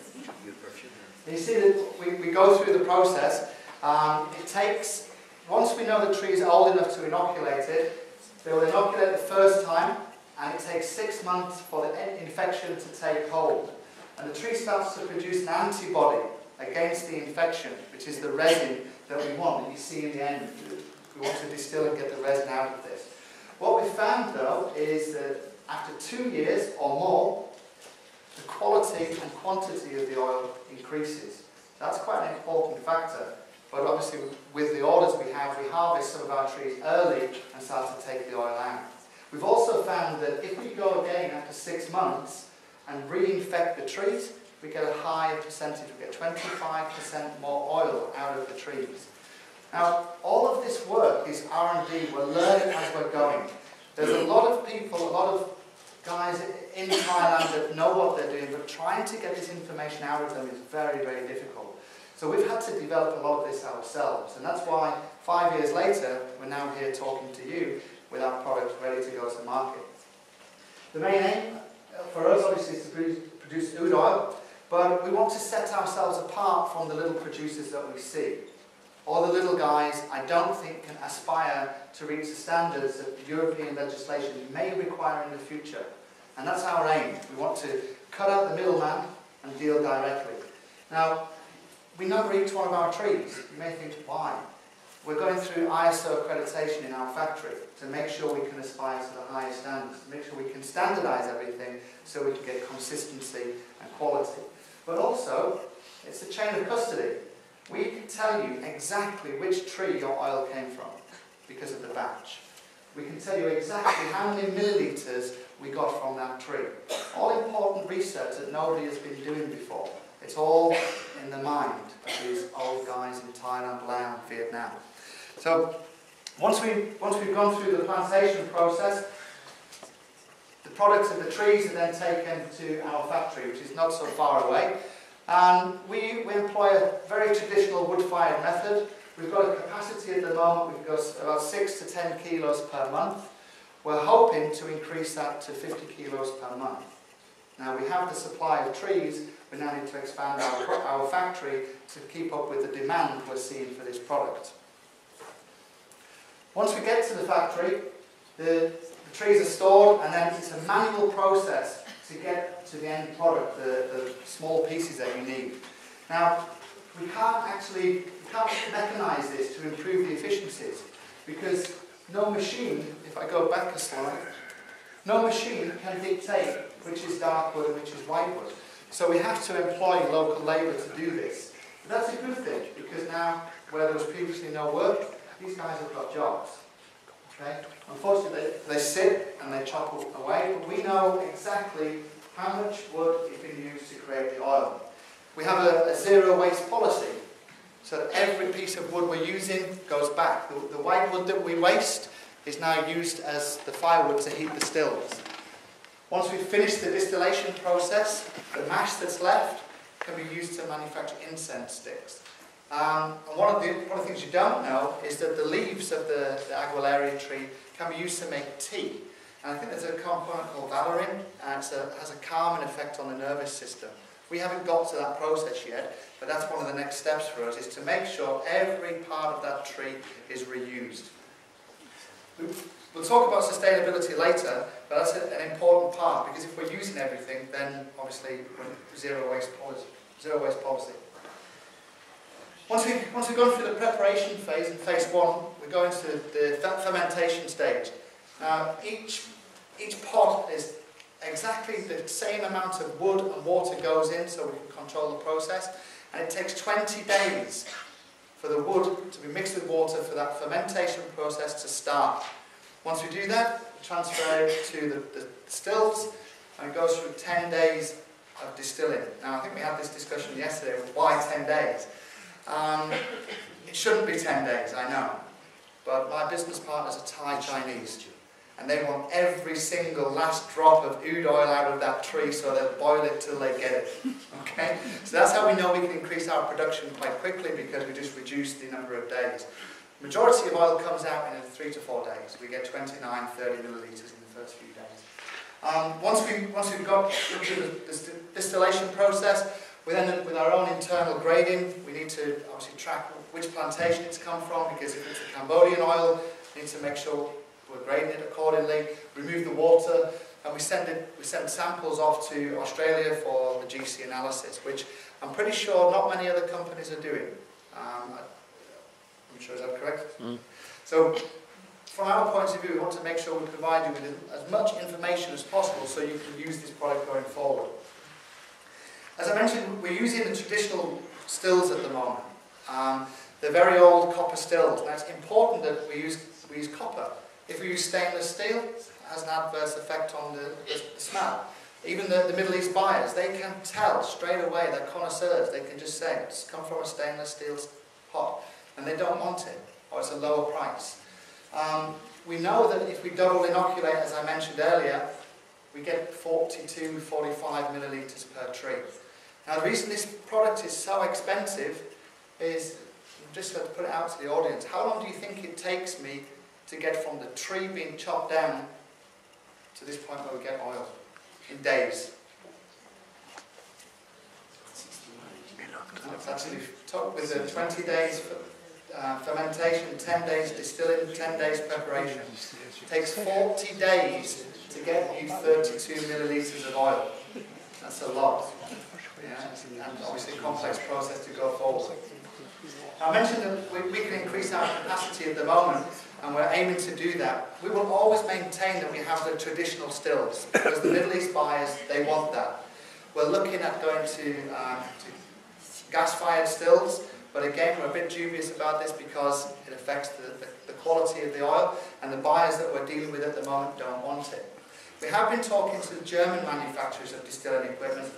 You see that we go through the process. It takes, once we know the tree is old enough to inoculate it, they will inoculate the first time, and it takes 6 months for the infection to take hold. And the tree starts to produce an antibody against the infection, which is the resin that we want, that you see in the end. We want to distill and get the resin out of this. What we found, though, is that after 2 years or more, the quality and quantity of the oil increases. That's quite an important factor. But obviously, with the orders we have, we harvest some of our trees early and start to take the oil out. We've also found that if we go again after 6 months and reinfect the trees, we get a higher percentage. We get 25% more oil out of the trees. Now, all of this work is R&D. We're learning as we're going. There's a lot of people, a lot of guys in Thailand that know what they're doing, but trying to get this information out of them is very, very difficult. So we've had to develop a lot of this ourselves, and that's why 5 years later, we're now here talking to you with our products ready to go to market. The main aim for us, obviously, is to produce oud oil, but we want to set ourselves apart from the little producers that we see. All the little guys, I don't think, can aspire to reach the standards that European legislation may require in the future. And that's our aim. We want to cut out the middleman and deal directly. Now, we number each one of our trees. You may think, why? We're going through ISO accreditation in our factory to make sure we can aspire to the highest standards, to make sure we can standardise everything so we can get consistency and quality. But also, it's a chain of custody. We can tell you exactly which tree your oil came from because of the batch. We can tell you exactly how many millilitres we got from that tree. All important research that nobody has been doing before. It's all in the mind of these old guys in Thailand, Laos, and Vietnam. So once we've gone through the plantation process, the products of the trees are then taken to our factory, which is not so far away. And we employ a very traditional wood-fired method. We've got a capacity at the moment, we've got about 6 to 10 kilos per month. We're hoping to increase that to 50 kilos per month. Now we have the supply of trees, we now need to expand our factory to keep up with the demand we're seeing for this product. Once we get to the factory, the trees are stored, and then it's a manual process to get to the end product, the small pieces that you need. Now, we can't mechanise this to improve the efficiencies, because no machine, if I go back a slide, no machine can dictate which is dark wood and which is white wood. So we have to employ local labour to do this. But that's a good thing, because now, where there was previously no work, these guys have got jobs. Okay? Unfortunately, they sit and they chop away, but we know exactly how much wood is being used to create the oil. We have a zero waste policy, so that every piece of wood we're using goes back. The white wood that we waste is now used as the firewood to heat the stills. Once we've finished the distillation process, the mash that's left can be used to manufacture incense sticks. And one of the things you don't know is that the leaves of the aguilarian tree can be used to make tea. And I think there's a component called valerian, and it has a calming effect on the nervous system. We haven't got to that process yet, but that's one of the next steps for us, is to make sure every part of that tree is reused. We'll talk about sustainability later, but that's an important part, because if we're using everything, then obviously zero waste policy. Once we've gone through the preparation phase in phase 1, we go into the fermentation stage. Now, each pot is exactly the same amount of wood and water goes in, so we can control the process. And it takes 20 days for the wood to be mixed with water for that fermentation process to start. Once we do that, we transfer it to the stills, and it goes through 10 days of distilling. Now, I think we had this discussion yesterday, why 10 days? It shouldn't be 10 days, I know. But my business partners are Thai Chinese, and they want every single last drop of oud oil out of that tree, so they'll boil it till they get it. Okay? So that's how we know we can increase our production quite quickly, because we just reduce the number of days. The majority of oil comes out in 3 to 4 days. We get 29, 30 millilitres in the first few days. Once we've got into the distillation process, we then, with our own internal grading, we need to obviously track which plantation it's come from, because if it's a Cambodian oil, we need to make sure we're grading it accordingly, remove the water, and we send samples off to Australia for the GC analysis, which I'm pretty sure not many other companies are doing. I'm sure, is that correct? Mm. So, from our point of view, we want to make sure we provide you with as much information as possible so you can use this product going forward. As I mentioned, we're using the traditional stills at the moment. They're very old copper stills. Now, it's important that we use copper. If we use stainless steel, it has an adverse effect on the smell. Even the Middle East buyers, they can tell straight away, they're connoisseurs, they can just say, it's come from a stainless steel pot, and they don't want it, or it's a lower price. We know that if we double inoculate, as I mentioned earlier, we get 42, 45 millilitres per tree. Now, the reason this product is so expensive is, just to put it out to the audience, how long do you think it takes me to get from the tree being chopped down to this point where we get oil? In days. That's actually took with the 20 days fermentation, 10 days distilling, 10 days preparation. It takes 40 days to get you 32 millilitres of oil. That's a lot. Yeah? And obviously a complex process to go forward. Now, I mentioned that we can increase our capacity at the moment, and we're aiming to do that. We will always maintain that we have the traditional stills, because the Middle East buyers, they want that. We're looking at going to gas-fired stills, but again, we're a bit dubious about this because it affects the quality of the oil, and the buyers that we're dealing with at the moment don't want it. We have been talking to the German manufacturers of distilling equipment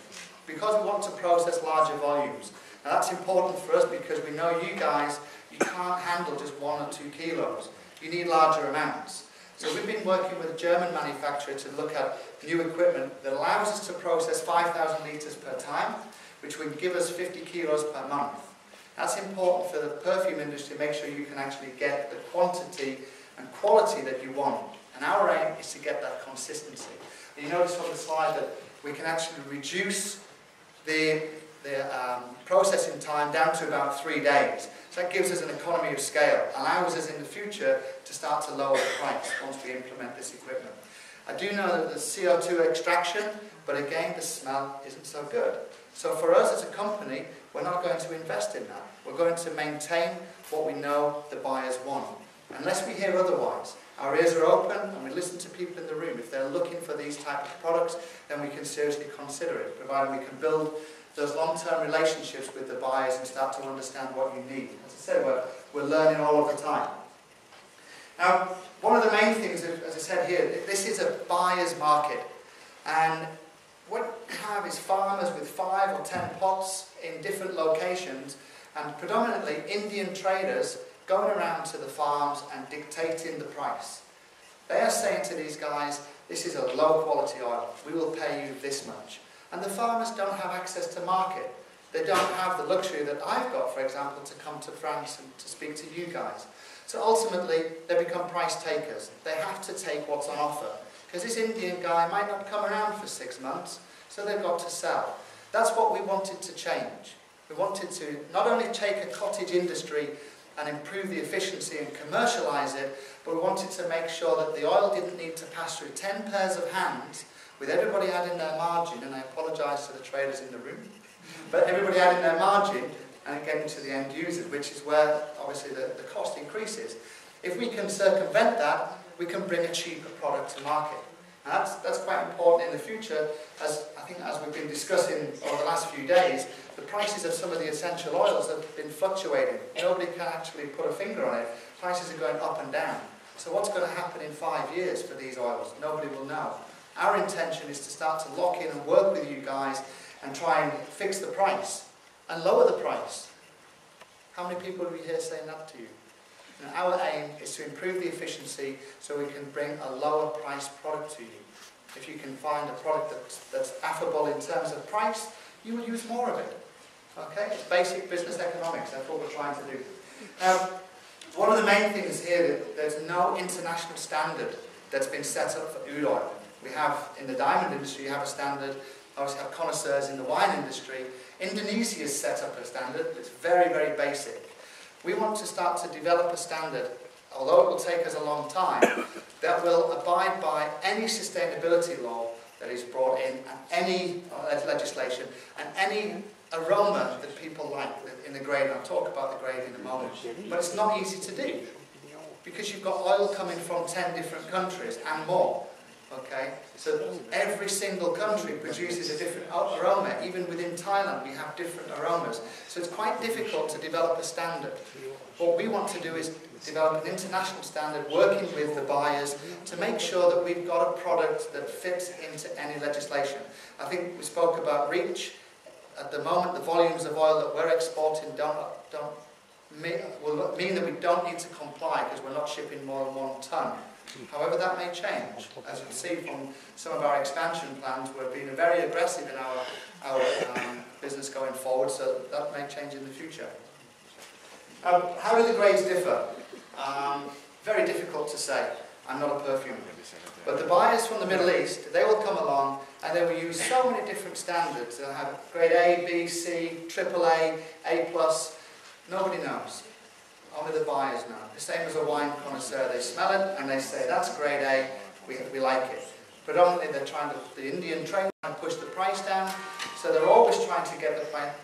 because we want to process larger volumes. Now, that's important for us because we know you guys, you can't handle just 1 or 2 kilos. You need larger amounts. So we've been working with a German manufacturer to look at new equipment that allows us to process 5,000 litres per time, which would give us 50 kilos per month. That's important for the perfume industry to make sure you can actually get the quantity and quality that you want. And our aim is to get that consistency. And you notice on the slide that we can actually reduce the processing time down to about 3 days. So that gives us an economy of scale, allows us in the future to start to lower the price once we implement this equipment. I do know that there's CO2 extraction, but again, the smell isn't so good. So for us as a company, we're not going to invest in that. We're going to maintain what we know the buyers want. Unless we hear otherwise, our ears are open and we listen to people in the room. If they're looking for these type of products, then we can seriously consider it, provided we can build those long-term relationships with the buyers and start to understand what you need. As I said, we're learning all of the time. Now, one of the main things, as I said here, this is a buyer's market. And what you have is farmers with 5 or 10 pots in different locations, and predominantly Indian traders going around to the farms and dictating the price. They are saying to these guys, this is a low quality oil, we will pay you this much. And the farmers don't have access to market. They don't have the luxury that I've got, for example, to come to France and to speak to you guys. So ultimately, they become price takers. They have to take what's on offer. Because this Indian guy might not come around for 6 months, so they've got to sell. That's what we wanted to change. We wanted to not only take a cottage industry and improve the efficiency and commercialise it, but we wanted to make sure that the oil didn't need to pass through 10 pairs of hands with everybody adding their margin, and I apologise to the traders in the room, but everybody adding their margin and getting to the end user, which is where obviously the cost increases. If we can circumvent that, we can bring a cheaper product to market. And that's quite important in the future, as I think as we've been discussing over the last few days, the prices of some of the essential oils have been fluctuating. Nobody can actually put a finger on it. Prices are going up and down. So what's going to happen in 5 years for these oils? Nobody will know. Our intention is to start to lock in and work with you guys and try and fix the price and lower the price. How many people are here saying that to you? And our aim is to improve the efficiency so we can bring a lower price product to you. If you can find a product that's affable in terms of price, you will use more of it. Okay? It's basic business economics. That's what we're trying to do. Now, one of the main things here, that there's no international standard that's been set up for oud oil. We have, in the diamond industry, you have a standard. Obviously have connoisseurs in the wine industry. Indonesia has set up a standard. It's very, very basic. We want to start to develop a standard, although it will take us a long time, that will abide by any sustainability law that is brought in, and any legislation, and any aroma that people like in the grade. I'll talk about the grade in a moment. But it's not easy to do, because you've got oil coming from 10 different countries and more. Okay, so every single country produces a different aroma. Even within Thailand, we have different aromas. So it's quite difficult to develop a standard. What we want to do is develop an international standard, working with the buyers to make sure that we've got a product that fits into any legislation. I think we spoke about REACH. At the moment, the volumes of oil that we're exporting will mean that we don't need to comply because we're not shipping more than 1 ton. However, that may change. As you can see from some of our expansion plans, we're being very aggressive in our business going forward, so that may change in the future. How do the grades differ? Very difficult to say. I'm not a perfumer. But the buyers from the Middle East, they will come along and they will use so many different standards. They'll have grade A, B, C, AAA, A+. Nobody knows. Only the buyers know. The same as a wine connoisseur. They smell it and they say, that's grade A, we like it. Predominantly they're trying to, the Indian trade, trying to push the price down, so they're always trying to get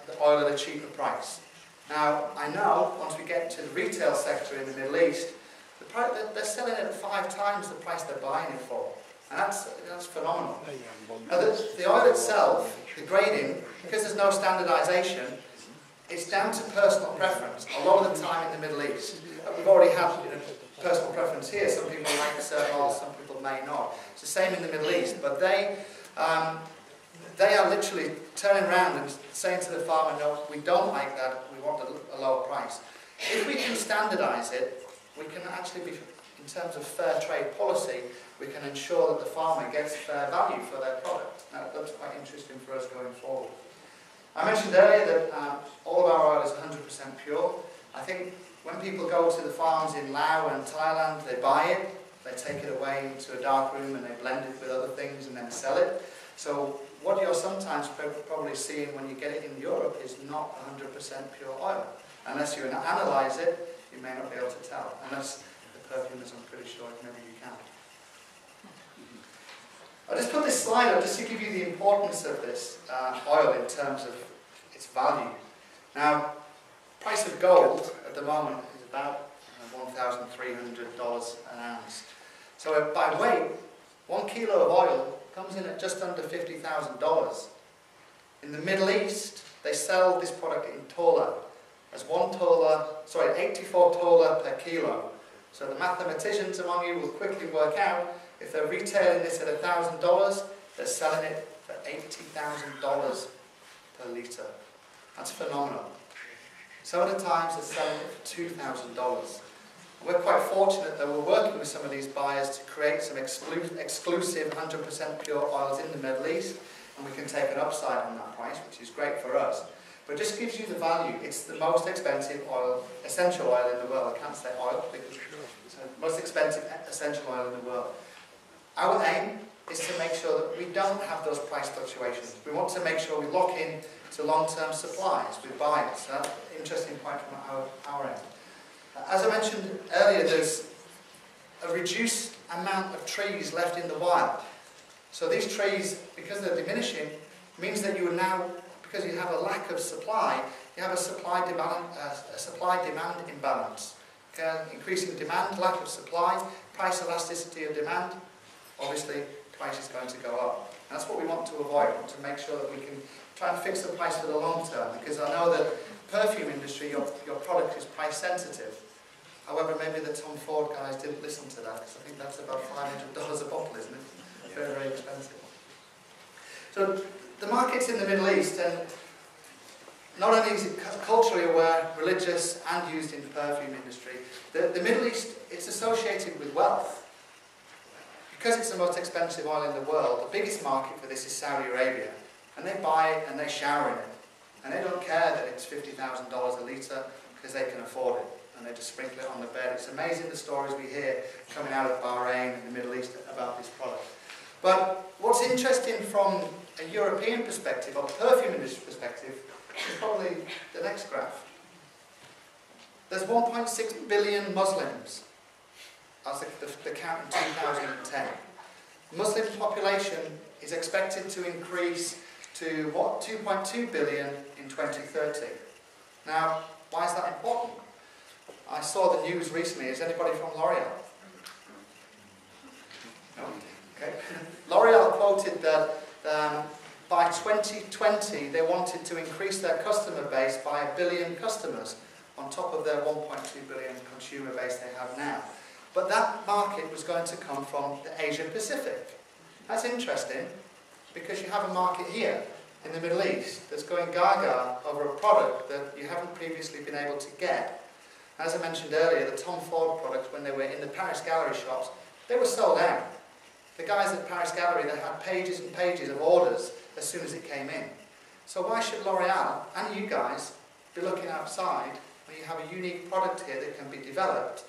the oil at a cheaper price. Now, I know, once we get to the retail sector in the Middle East, they're selling it at 5 times the price they're buying it for. And that's phenomenal. Now, the oil itself, the grading, because there's no standardization, it's down to personal preference. A lot of the time in the Middle East, we've already had personal preference here. Some people like certain oils, some people may not. It's the same in the Middle East, but they are literally turning around and saying to the farmer, no, we don't like that, we want a lower price. If we can standardize it, we can actually be, in terms of fair trade policy, we can ensure that the farmer gets fair value for their product. Now, that's quite interesting for us going forward. I mentioned earlier that all of our oil is 100% pure. I think when people go to the farms in Laos and Thailand, they buy it, they take it away into a dark room and they blend it with other things and then sell it. So what you're sometimes probably seeing when you get it in Europe is not 100% pure oil. Unless you analyze it, you may not be able to tell. Unless the perfumers, I'm pretty sure maybe you can. I'll just put this slide up just to give you the importance of this oil in terms of its value. Now, price of gold at the moment is about $1,300 an ounce. So by weight, 1 kilo of oil comes in at just under $50,000. In the Middle East, they sell this product in tola as 84 tola per kilo. So the mathematicians among you will quickly work out, if they're retailing this at $1,000, they're selling it for $80,000 per litre. That's phenomenal. Some of the times they're selling it for $2,000. We're quite fortunate that we're working with some of these buyers to create some exclusive 100% pure oils in the Middle East, and we can take an upside on that price, which is great for us. But it just gives you the value. It's the most expensive oil, essential oil in the world. I can't say oil, because it's the most expensive essential oil in the world. Our aim is to make sure that we don't have those price fluctuations. We want to make sure we lock in to long-term supplies with buyers. So that's an interesting point from our end. As I mentioned earlier, there's a reduced amount of trees left in the wild. So these trees, because they're diminishing, means that you are now, because you have a lack of supply, you you have a supply-demand imbalance. Okay? Increasing demand, lack of supply, price elasticity of demand, obviously price is going to go up. And that's what we want to avoid. We want to make sure that we can try and fix the price for the long term, because I know that perfume industry, your product is price sensitive. However, maybe the Tom Ford guys didn't listen to that, because I think that's about $500 a bottle, isn't it? Very, very expensive. So the markets in the Middle East, and not only is it culturally aware, religious, and used in the perfume industry, the Middle East, it's associated with wealth. Because it's the most expensive oil in the world, the biggest market for this is Saudi Arabia. And they buy it and they shower in it. And they don't care that it's $50,000 a litre because they can afford it. And they just sprinkle it on the bed. It's amazing the stories we hear coming out of Bahrain and the Middle East about this product. But what's interesting from a European perspective, or the perfume industry perspective, is probably the next graph. There's 1.6 billion Muslims. As the count in 2010. Muslim population is expected to increase to, 2.2 billion in 2030. Now, why is that important? I saw the news recently. Is anybody from L'Oreal? No? Okay. L'Oreal quoted that by 2020 they wanted to increase their customer base by 1 billion customers on top of their 1.2 billion consumer base they have now. But that market was going to come from the Asia Pacific. That's interesting, because you have a market here in the Middle East that's going gaga over a product that you haven't previously been able to get. As I mentioned earlier, the Tom Ford products, when they were in the Paris Gallery shops, they were sold out. The guys at Paris Gallery, they had pages and pages of orders as soon as it came in. So why should L'Oreal, and you guys, be looking outside when you have a unique product here that can be developed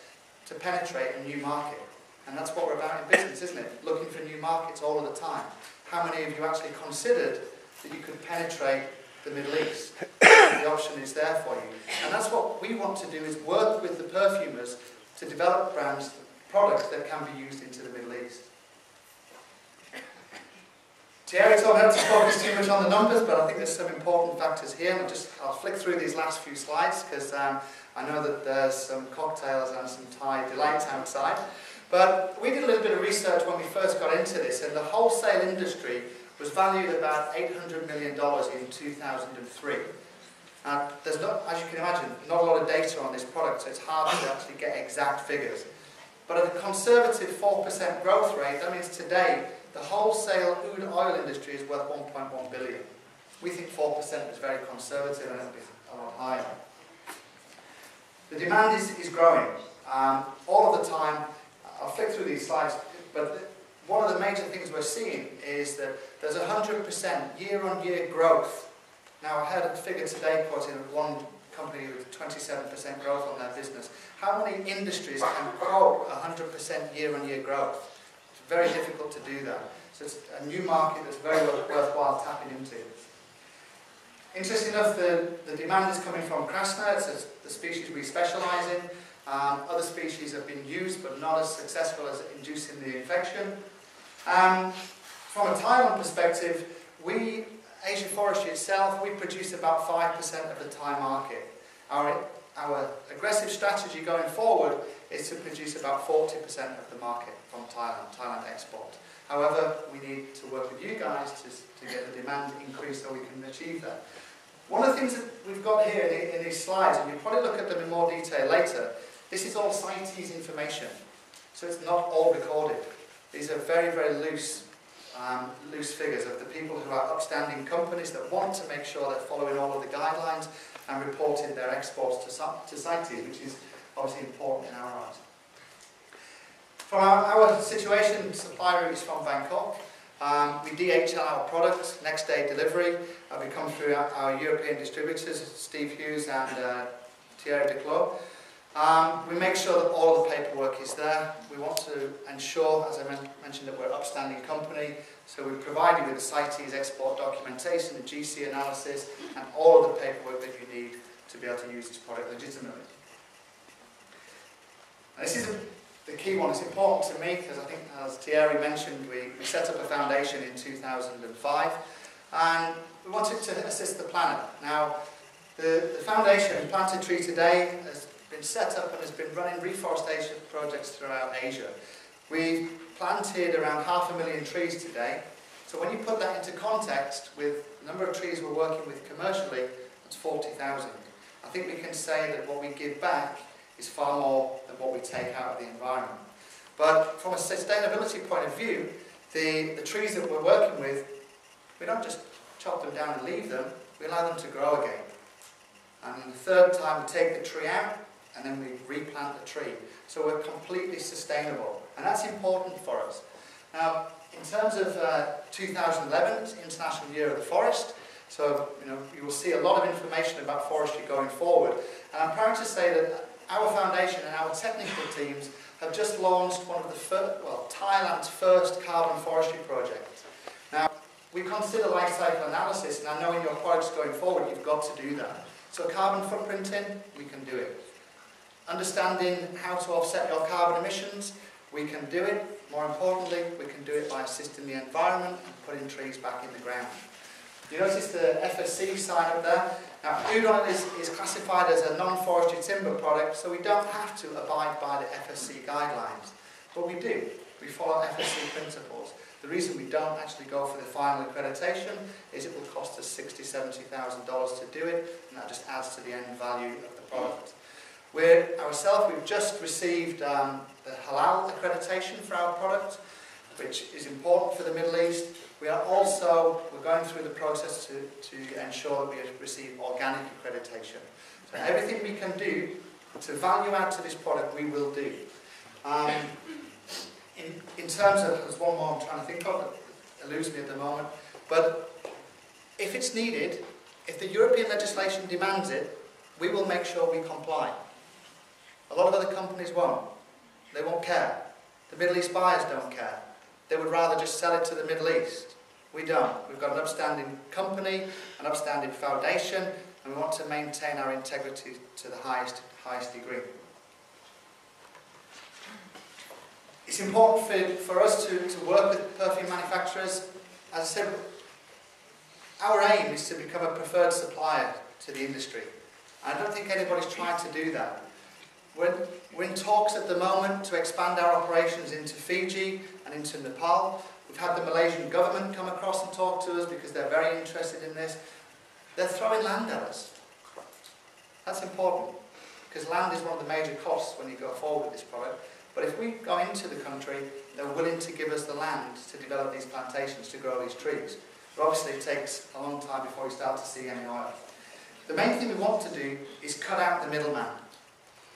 to penetrate a new market? And that's what we're about in business, isn't it? Looking for new markets all of the time. How many of you actually considered that you could penetrate the Middle East? The option is there for you. And that's what we want to do, is work with the perfumers to develop brands, products that can be used into the Middle East. Thierry told me not to focus too much on the numbers, but I think there's some important factors here. And I'll flick through these last few slides, because I know that there's some cocktails and some Thai delights outside. But we did a little bit of research when we first got into this, and the wholesale industry was valued at about $800 million in 2003. There's not, as you can imagine, not a lot of data on this product, so it's hard to actually get exact figures. But at a conservative 4% growth rate, that means today the wholesale oil industry is worth 1.1 billion. We think 4% is very conservative, and it'll be a lot higher. The demand is growing all of the time. I'll flick through these slides, but one of the major things we're seeing is that there's 100% year-on-year growth. Now, I heard a figure today quoted of one company with 27% growth on their business. How many industries can quote 100% year-on-year growth? It's very difficult to do that. So it's a new market that's very worthwhile tapping into. Interesting enough, the demand is coming from Krasna. It's the species we specialise in. Other species have been used, but not as successful as inducing the infection. From a Thailand perspective, Asia Forestry itself, we produce about 5% of the Thai market. Our aggressive strategy going forward is to produce about 40% of the market from Thailand export. However, we need to work with you guys to get the demand increase so we can achieve that. One of the things that we've got here in these slides, and you'll probably look at them in more detail later, this is all CITES information, so it's not all recorded. These are very, very loose figures of the people who are upstanding companies that want to make sure they're following all of the guidelines and reporting their exports to CITES, which is obviously important in our eyes. From our situation, supply route is from Bangkok. We DHL our products, next day delivery. We come through our European distributors, Steve Hughes and Thierry Declos. We make sure that all of the paperwork is there. We want to ensure, as I mentioned, that we're an upstanding company. So we provide you with the CITES export documentation, the GC analysis, and all of the paperwork that you need to be able to use this product legitimately. And this is the key one. It's important to me because I think, as Thierry mentioned, we set up a foundation in 2005, and we wanted to assist the planet. Now, The foundation, Planted Tree Today, has been set up and has been running reforestation projects throughout Asia. We've planted around 500,000 trees today. So when you put that into context with the number of trees we're working with commercially, that's 40,000. I think we can say that what we give back is far more than what we take out of the environment. But from a sustainability point of view, the trees that we're working with, we don't just chop them down and leave them, we allow them to grow again. And the third time we take the tree out and then we replant the tree. So we're completely sustainable. And that's important for us. Now, in terms of 2011, it's International Year of the Forest. So, you will see a lot of information about forestry going forward. And I'm proud to say that our foundation and our technical teams have just launched one of the Thailand's first carbon forestry projects. Now, we consider life cycle analysis, and I know in your products going forward, you've got to do that. So carbon footprinting, we can do it. Understanding how to offset your carbon emissions, we can do it. More importantly, we can do it by assisting the environment and putting trees back in the ground. You notice the FSC sign up there? Now, udon is classified as a non-forestry timber product, so we don't have to abide by the FSC guidelines. But we do. We follow FSC principles. The reason we don't actually go for the final accreditation is it will cost us $60,000 to $70,000 to do it, and that just adds to the end value of the product. We've just received the halal accreditation for our product, which is important for the Middle East. We're going through the process to ensure that we receive organic accreditation. So everything we can do to value add to this product, we will do. In terms of, there's one more I'm trying to think of, it eludes me at the moment, but if it's needed, if the European legislation demands it, we will make sure we comply. A lot of other companies won't. They won't care. The Middle East buyers don't care. They would rather just sell it to the Middle East. We don't. We've got an upstanding company, an upstanding foundation, and we want to maintain our integrity to the highest degree. It's important for us to work with perfume manufacturers. As I said, our aim is to become a preferred supplier to the industry. I don't think anybody's trying to do that. We're in talks at the moment to expand our operations into Fiji and into Nepal. We've had the Malaysian government come across and talk to us because they're very interested in this. They're throwing land at us. That's important, because land is one of the major costs when you go forward with this product. But if we go into the country, they're willing to give us the land to develop these plantations, to grow these trees. But obviously it takes a long time before we start to see any oil. The main thing we want to do is cut out the middleman.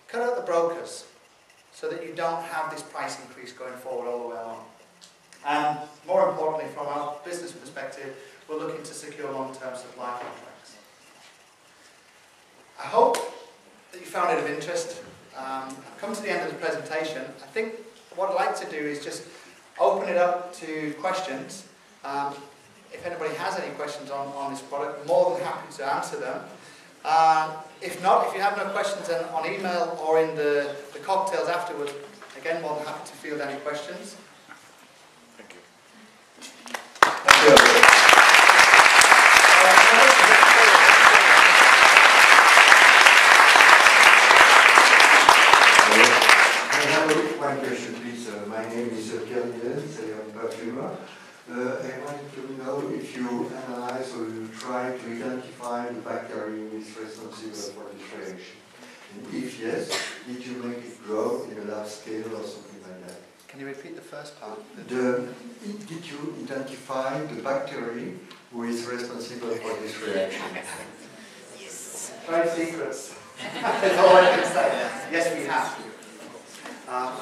Cut out the brokers, so that you don't have this price increase going forward all the way along. And more importantly, from our business perspective, we're looking to secure long-term supply contracts. I hope that you found it of interest. I've come to the end of the presentation. I think what I'd like to do is just open it up to questions. If anybody has any questions on this product, I'm more than happy to answer them. If not, if you have no questions on email or in the cocktails afterwards, again, more than happy to field any questions. Thank you. Thank you. I have one question, please. My name is Pierre Nivens, I am a perfumer. I wanted to know if you analyze or you try to identify the bacteria which is responsible for this reaction. And if yes, did you make it grow in a large scale or something like that? Can you repeat the first part? Did you identify the bacteria who is responsible for this reaction? Yes. Trade secrets. That's all I can say. Yes, we have.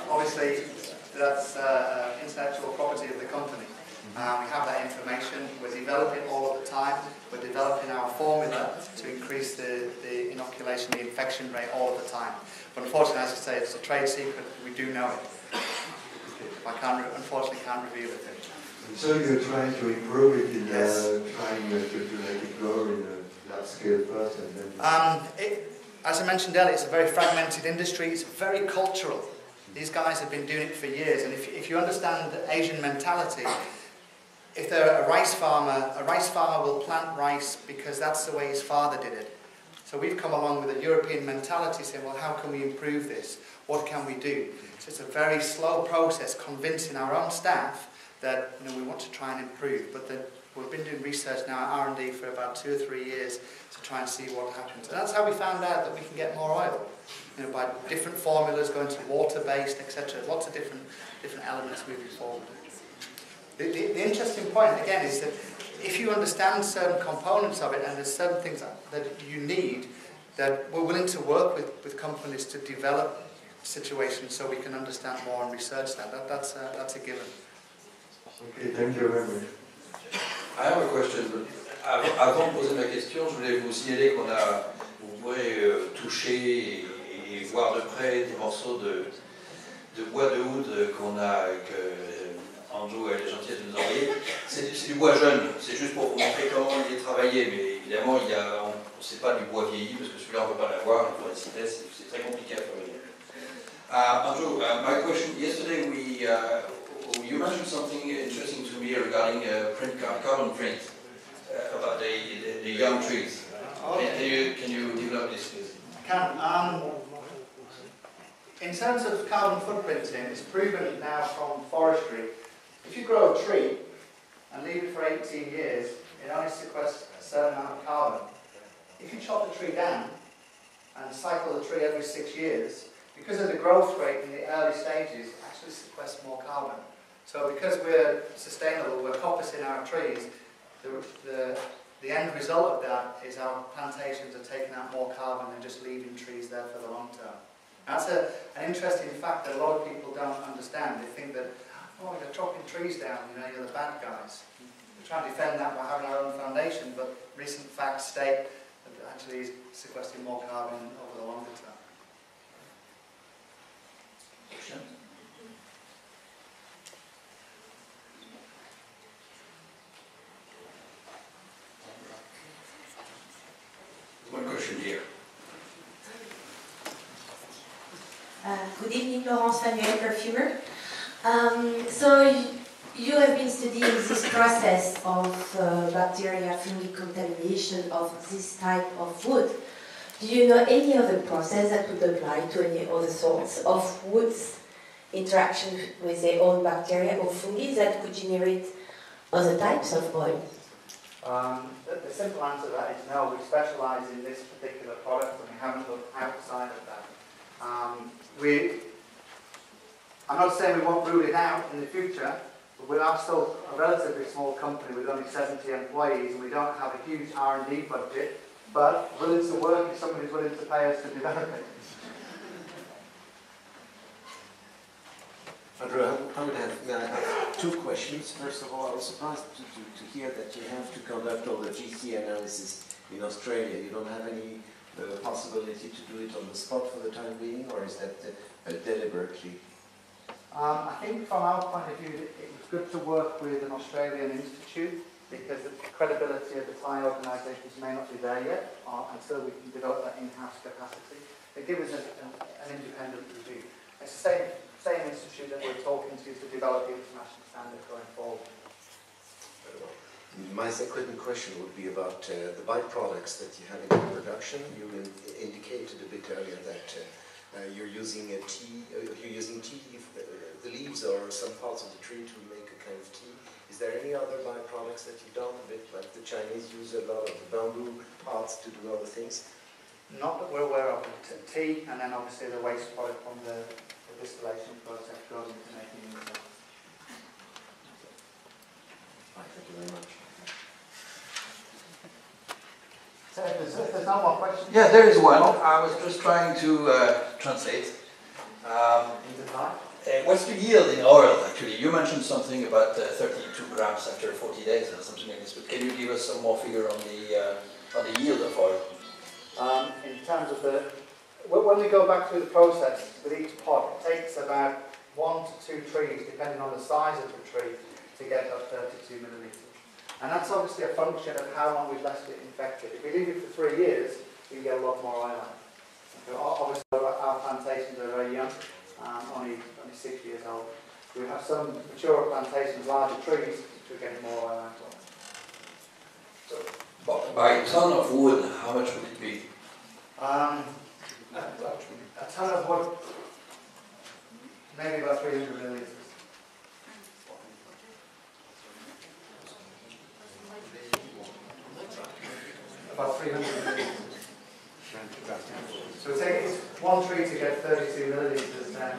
Obviously, that's intellectual property of the company. We have that information. We're developing all of the time. We're developing our formula to increase the inoculation, the infection rate all of the time. But unfortunately, as I say, it's a trade secret. We do know it. I unfortunately can't reveal it. So you're trying to improve it in yes. Trying to let it grow in a large scale first and then... As I mentioned earlier, it's a very fragmented industry. It's very cultural. These guys have been doing it for years. And if you understand the Asian mentality, if they're a rice farmer will plant rice because that's the way his father did it. So we've come along with a European mentality saying, well, how can we improve this? What can we do? So it's a very slow process convincing our own staff that we want to try and improve. But we've been doing research now at R&D for about 2 or 3 years to try and see what happens. And that's how we found out that we can get more oil. By different formulas, going to water-based, etc. Lots of different elements moving forward. The interesting point, again, is that if you understand certain components of it and there's certain things that you need, that we're willing to work with companies to develop situations so we can understand more and research that. That's a given. Okay, thank you very much. I have a question. Avant de poser ma question, je voulais vous signaler vous pourrez toucher et voir de près des morceaux de bois de oud qu'on a, que Andrew a la gentillesse de nous envoyer. C'est du bois jeune, c'est juste pour vous montrer comment il est travaillé, mais évidemment on ne sait pas du bois vieilli, parce que celui-là on ne peut pas l'avoir, il faudrait citer, c'est très compliqué à fabriquer. Andrew, my question, yesterday you mentioned something interesting to me regarding carbon print, about the young trees. Okay. Can you develop this, please? I can. In terms of carbon footprinting, it's proven now from forestry. If you grow a tree and leave it for 18 years, it only sequesters a certain amount of carbon. If you chop the tree down and cycle the tree every 6 years, because of the growth rate in the early stages, it actually sequesters more carbon. So because we're sustainable, we're coppicing our trees, the end result of that is our plantations are taking out more carbon than just leaving trees there for the long term. That's an interesting fact that a lot of people don't understand. They think that, oh, you're chopping trees down, you're the bad guys. We try to defend that by having our own foundation, but recent facts state that it actually is sequestering more carbon over the longer term. One question here. Good evening, Laurence Manuel, perfumer. So you have been studying this process of bacteria fungi contamination of this type of wood. Do you know any other process that would apply to any other sorts of woods interaction with their own bacteria or fungi that could generate other types of oil? The simple answer to that is no. We specialise in this particular product and we haven't looked outside of that. I'm not saying we won't rule it out in the future, but we are still a relatively small company with only 70 employees and we don't have a huge R&D budget, but willing to work if somebody's willing to pay us to develop it. Andrew, I would have 2 questions. First of all, I was surprised to hear that you have to conduct all the GC analysis in Australia. You don't have any possibility to do it on the spot for the time being, or is that deliberately? I think from our point of view, it was good to work with an Australian institute because the credibility of the Thai organisations may not be there yet until we can develop that in-house capacity. They give us an independent review. It's the same institute that we're talking to develop the international standard going forward. My second question would be about the byproducts that you have in your production. You indicated a bit earlier that you're using tea, the leaves or some parts of the tree to make a kind of tea. Is there any other byproducts that you've done, a bit like the Chinese use a lot of the bamboo parts to do other things? Not that we're aware of. Tea, and then obviously the waste product from the distillation process goes into making it. Thank you very much. So if there's no more questions? Yeah, there is one. I was just trying to translate. What's the yield in oil, actually? You mentioned something about 32 grams after 40 days or something like this, but can you give us some more figure on the yield of oil? In terms of when we go back through the process with each pot, it takes about 1 to 2 trees, depending on the size of the tree, to get up 32 millilitres. And that's obviously a function of how long we've left it infected. If we leave it for 3 years, we get a lot more oil out. Obviously, our plantations are very young, only 6 years old. We have some mature plantations, larger trees, which are getting more oil out of. So, by a ton of wood, how much would it be? A ton of wood, maybe about 300 milliliters. About 300 milliliters. So it takes one tree to get 32 milliliters, then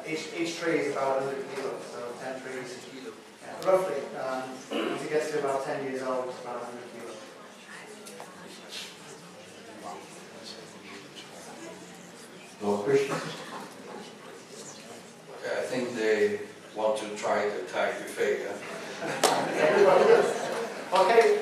each tree is about 100 kilos, so 10 trees, yeah, roughly. Once it gets to about 10 years old, it's about 100 kilos. No questions? Okay, I think they want to try the Thai buffet. Okay.